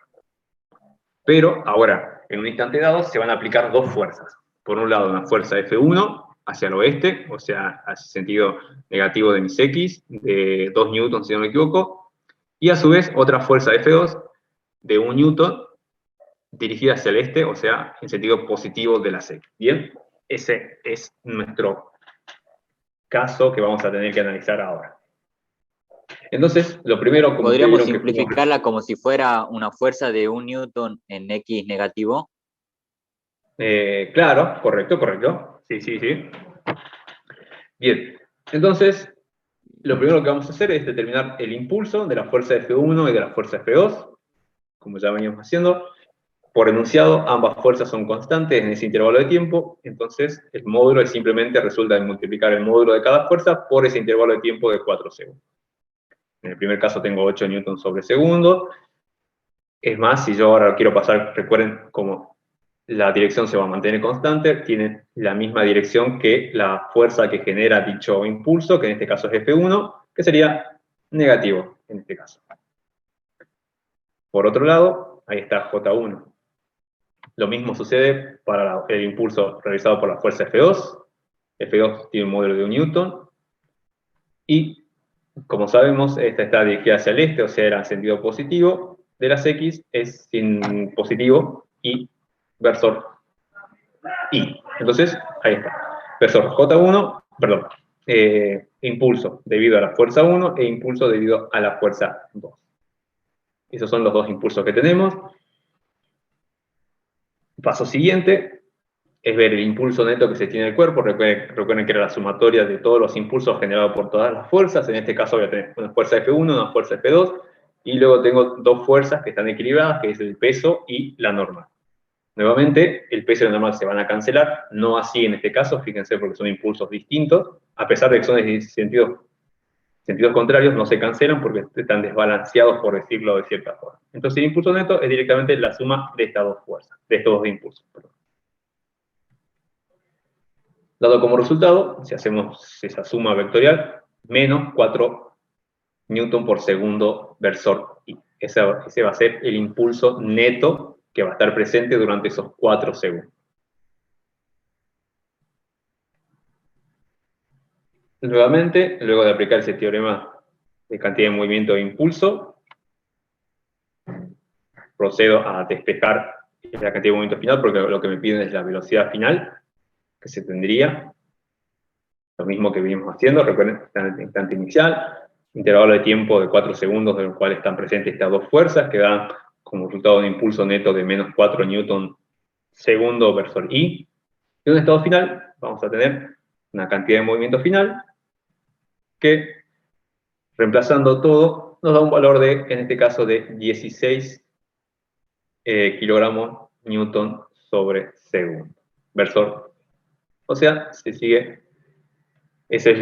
Pero ahora, en un instante dado, se van a aplicar dos fuerzas. Por un lado, una fuerza F1 hacia el oeste, o sea, hacia el sentido negativo de mis X, de 2 newtons, si no me equivoco, y a su vez otra fuerza F2 de 1 newton dirigida hacia el este, o sea, en sentido positivo de las X. Bien, ese es nuestro caso que vamos a tener que analizar ahora. Entonces, lo primero... Como
podríamos simplificarla como si fuera una fuerza de 1 newton en X negativo.
Claro, correcto. Sí. Bien, entonces, lo primero que vamos a hacer es determinar el impulso de la fuerza F1 y de la fuerza F2, como ya veníamos haciendo. Por enunciado, ambas fuerzas son constantes en ese intervalo de tiempo, entonces el módulo simplemente resulta de multiplicar el módulo de cada fuerza por ese intervalo de tiempo de 4 segundos. En el primer caso tengo 8 newtons sobre segundo. Es más, si yo ahora quiero pasar, recuerden como la dirección se va a mantener constante, tiene la misma dirección que la fuerza que genera dicho impulso, que en este caso es F1, que sería negativo en este caso. Por otro lado, ahí está J1. Lo mismo sucede para el impulso realizado por la fuerza F2. F2 tiene un módulo de 1 newton. Y, como sabemos, esta está dirigida hacia el este, o sea, era en sentido positivo. De las X es sin positivo y versor I. Entonces, ahí está. Versor J1, perdón, impulso debido a la fuerza 1 e impulso debido a la fuerza 2. Esos son los dos impulsos que tenemos. El paso siguiente es ver el impulso neto que se tiene el cuerpo. Recuerden que era la sumatoria de todos los impulsos generados por todas las fuerzas. En este caso voy a tener una fuerza F1, una fuerza F2, y luego tengo dos fuerzas que están equilibradas, que es el peso y la normal. Nuevamente, el peso y la normal se van a cancelar, no así en este caso, fíjense, porque son impulsos distintos, a pesar de que son de sentidos contrarios, no se cancelan porque están desbalanceados, por decirlo de cierta forma. Entonces el impulso neto es directamente la suma de estas dos fuerzas, de estos dos impulsos. Perdón. Dado como resultado, si hacemos esa suma vectorial, menos 4 newton por segundo versor I. Ese va a ser el impulso neto que va a estar presente durante esos 4 segundos. Nuevamente, luego de aplicar ese teorema de cantidad de movimiento e impulso, procedo a despejar la cantidad de movimiento final, porque lo que me piden es la velocidad final que se tendría. Lo mismo que venimos haciendo, recuerden, está en el instante inicial, intervalo de tiempo de 4 segundos, en el cual están presentes estas dos fuerzas, que dan como resultado un impulso neto de menos 4 newton segundo versor I. Y en un estado final vamos a tener una cantidad de movimiento final que, reemplazando todo, nos da un valor de, en este caso, de 16 kilogramos newton sobre segundo versor. O sea, se sigue, esa es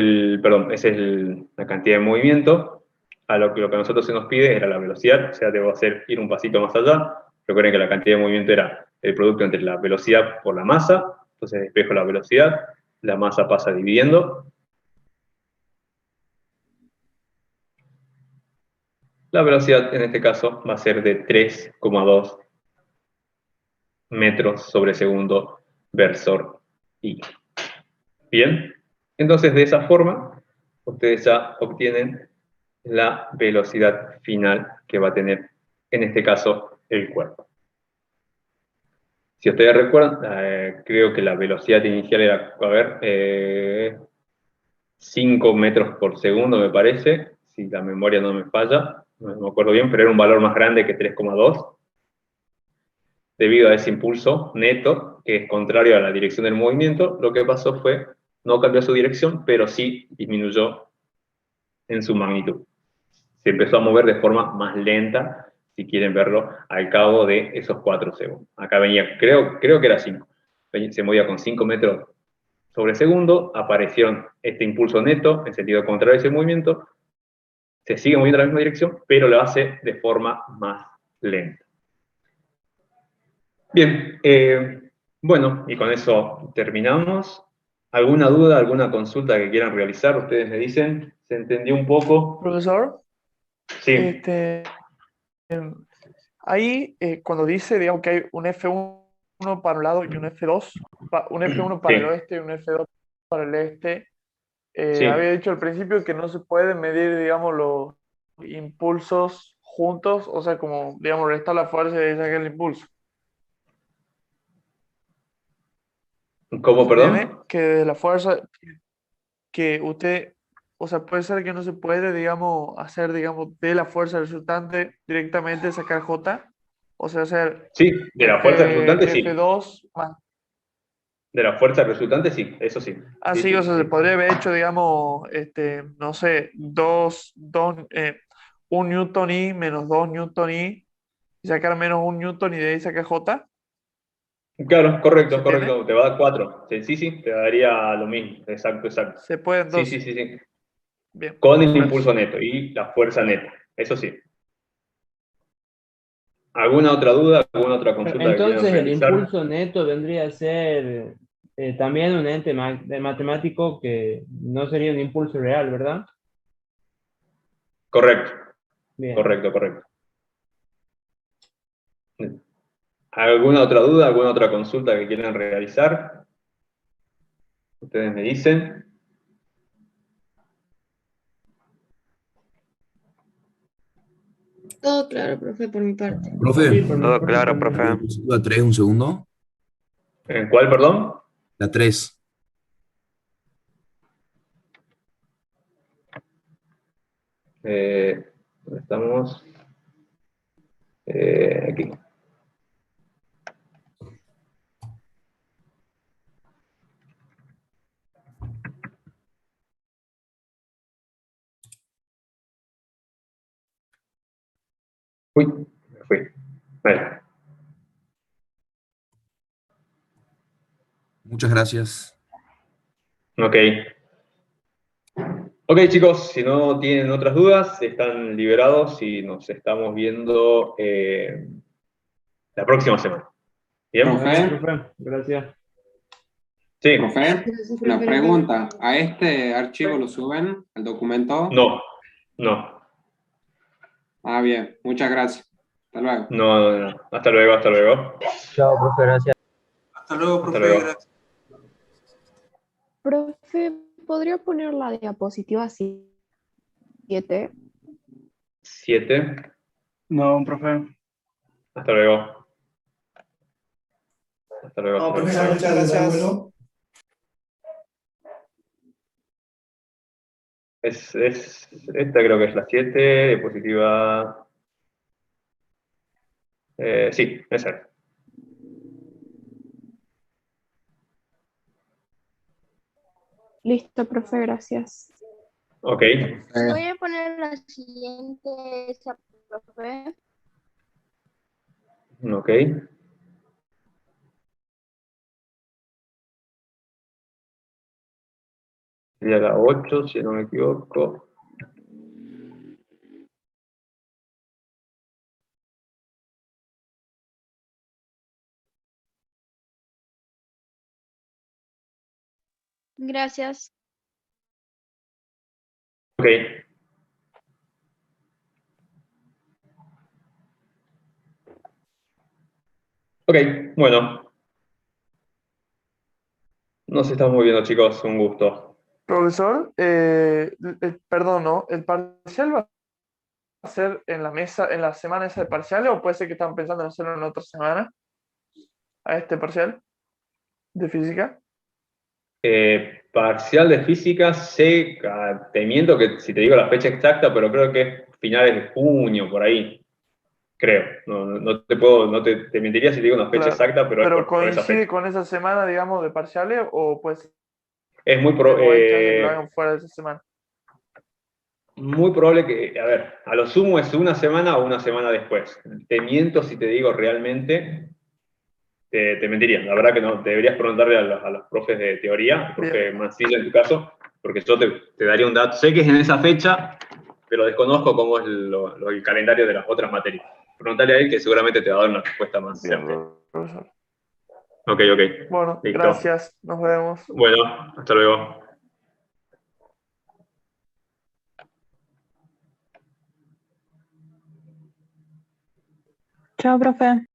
la cantidad de movimiento. A lo que a nosotros se nos pide era la velocidad, o sea, debo ir un pasito más allá. Recuerden que la cantidad de movimiento era el producto entre la velocidad por la masa, entonces despejo la velocidad, la masa pasa dividiendo. La velocidad en este caso va a ser de 3,2 metros sobre segundo versor I. Bien, entonces de esa forma ustedes ya obtienen la velocidad final que va a tener, en este caso, el cuerpo. Si ustedes recuerdan, creo que la velocidad inicial era, a ver, 5 metros por segundo, me parece, si la memoria no me falla, no me acuerdo bien, pero era un valor más grande que 3,2, debido a ese impulso neto, que es contrario a la dirección del movimiento. Lo que pasó fue, no cambió su dirección, pero sí disminuyó en su magnitud. Se empezó a mover de forma más lenta, si quieren verlo, al cabo de esos 4 segundos. Acá venía, creo que era 5. Se movía con 5 metros sobre segundo, apareció este impulso neto en sentido contrario a ese movimiento, se sigue moviendo en la misma dirección, pero lo hace de forma más lenta. Bien, bueno, y con eso terminamos. ¿Alguna duda, alguna consulta que quieran realizar? Ustedes me dicen, ¿se entendió un poco?
Profesor,
Sí,
ahí cuando dice, digamos, que hay un F1 para un lado y un F2, un F1 para el
sí,
oeste y un F2 para el este,
sí.
había dicho al principio que no se puede medir, digamos, los impulsos juntos, o sea, como, digamos, restar la fuerza y sacar el impulso.
¿Cómo,
¿Se entiende?
perdón?
Que de la fuerza que usted, o sea, puede ser que no se puede, digamos, hacer, digamos, de la fuerza resultante directamente sacar J, o sea, hacer
Sí, de la fuerza resultante, sí.
F2 más.
De la fuerza resultante, sí, eso sí. Sí,
Así,
sí,
o sea, se
sí.
podría haber hecho, digamos, no sé, un Newton I menos 2 Newton I y sacar menos un Newton y de ahí sacar J.
Claro, correcto,
¿Se entiende?
correcto. Te va a dar 4. Sí, sí, sí, te daría lo mismo. Exacto, exacto.
Se puede
Sí, sí,
entonces.
sí, sí.
Bien,
Con el
gracias.
impulso neto y la fuerza neta. Eso sí. ¿Alguna otra duda? ¿Alguna otra consulta que quieran
Entonces el
realizar?
impulso neto vendría a ser también un ente matemático que no sería un impulso real, ¿verdad?
Correcto,
Bien.
correcto, correcto. ¿Alguna otra duda? ¿Alguna otra consulta que quieran realizar? Ustedes me dicen.
Todo claro, profe, por mi parte.
Profe,
Sí, por mi
Todo
parte
claro,
también.
profe.
la 3, un segundo.
¿En cuál, perdón?
La 3.
¿Dónde estamos? Aquí. Uy, me fui. Vale.
Muchas gracias.
Ok. Ok, chicos, si no tienen otras dudas, están liberados y nos estamos viendo la próxima semana. ¿Bien?
Gracias,
Profe,
profe. Gracias.
Sí.
profe,
Gracias,
una
profe.
pregunta. ¿A este archivo lo suben, al documento?
No, no,
Ah, bien, muchas gracias. Hasta luego.
no, no, no. Hasta luego, hasta luego.
Chao, profe, gracias.
Hasta luego,
Hasta
profe,
luego.
gracias.
Profe, ¿podría poner la diapositiva 7?
7.
No, profe.
Hasta luego. Hasta luego,
No,
hasta luego.
profesor, muchas gracias.
Esta creo que es la 7, diapositiva. Sí, esa es.
Listo, profe, gracias.
Ok.
Eh,
Voy a poner la siguiente, esa, profe.
Ok. Sería la 8, si no me equivoco.
Gracias.
Ok. Ok, bueno. Nos estamos viendo, chicos. Un gusto.
Profesor, perdón, ¿no? ¿El parcial va a ser en la mesa, en la semana esa de parciales o puede ser que están pensando en hacerlo en otra semana a este parcial de física?
Parcial de física, sé, te miento que si te digo la fecha exacta, pero creo que es finales de junio, por ahí. Creo. No te puedo, te mentiría si te digo una fecha
Claro,
exacta, pero es
pero
por esa
coincide
fecha.
con esa semana, digamos, de parciales o pues
Es muy, pro-
o hay chance que lo hagan fuera de esa semana.
muy probable que, a ver, a lo sumo es una semana o una semana después. Te miento si te digo realmente, te mentiría. La verdad que no, deberías preguntarle a los profes de teoría, al
Bien,
profe Mancilla en tu caso, porque yo te daría un dato. Sé que es en esa fecha, pero desconozco cómo es el calendario de las otras materias. Preguntale a él que seguramente te va a dar una respuesta más
Bien,
certera.
profesor.
Ok.
Bueno,
Listo.
gracias. Nos vemos.
Bueno, hasta luego.
Chao, profe.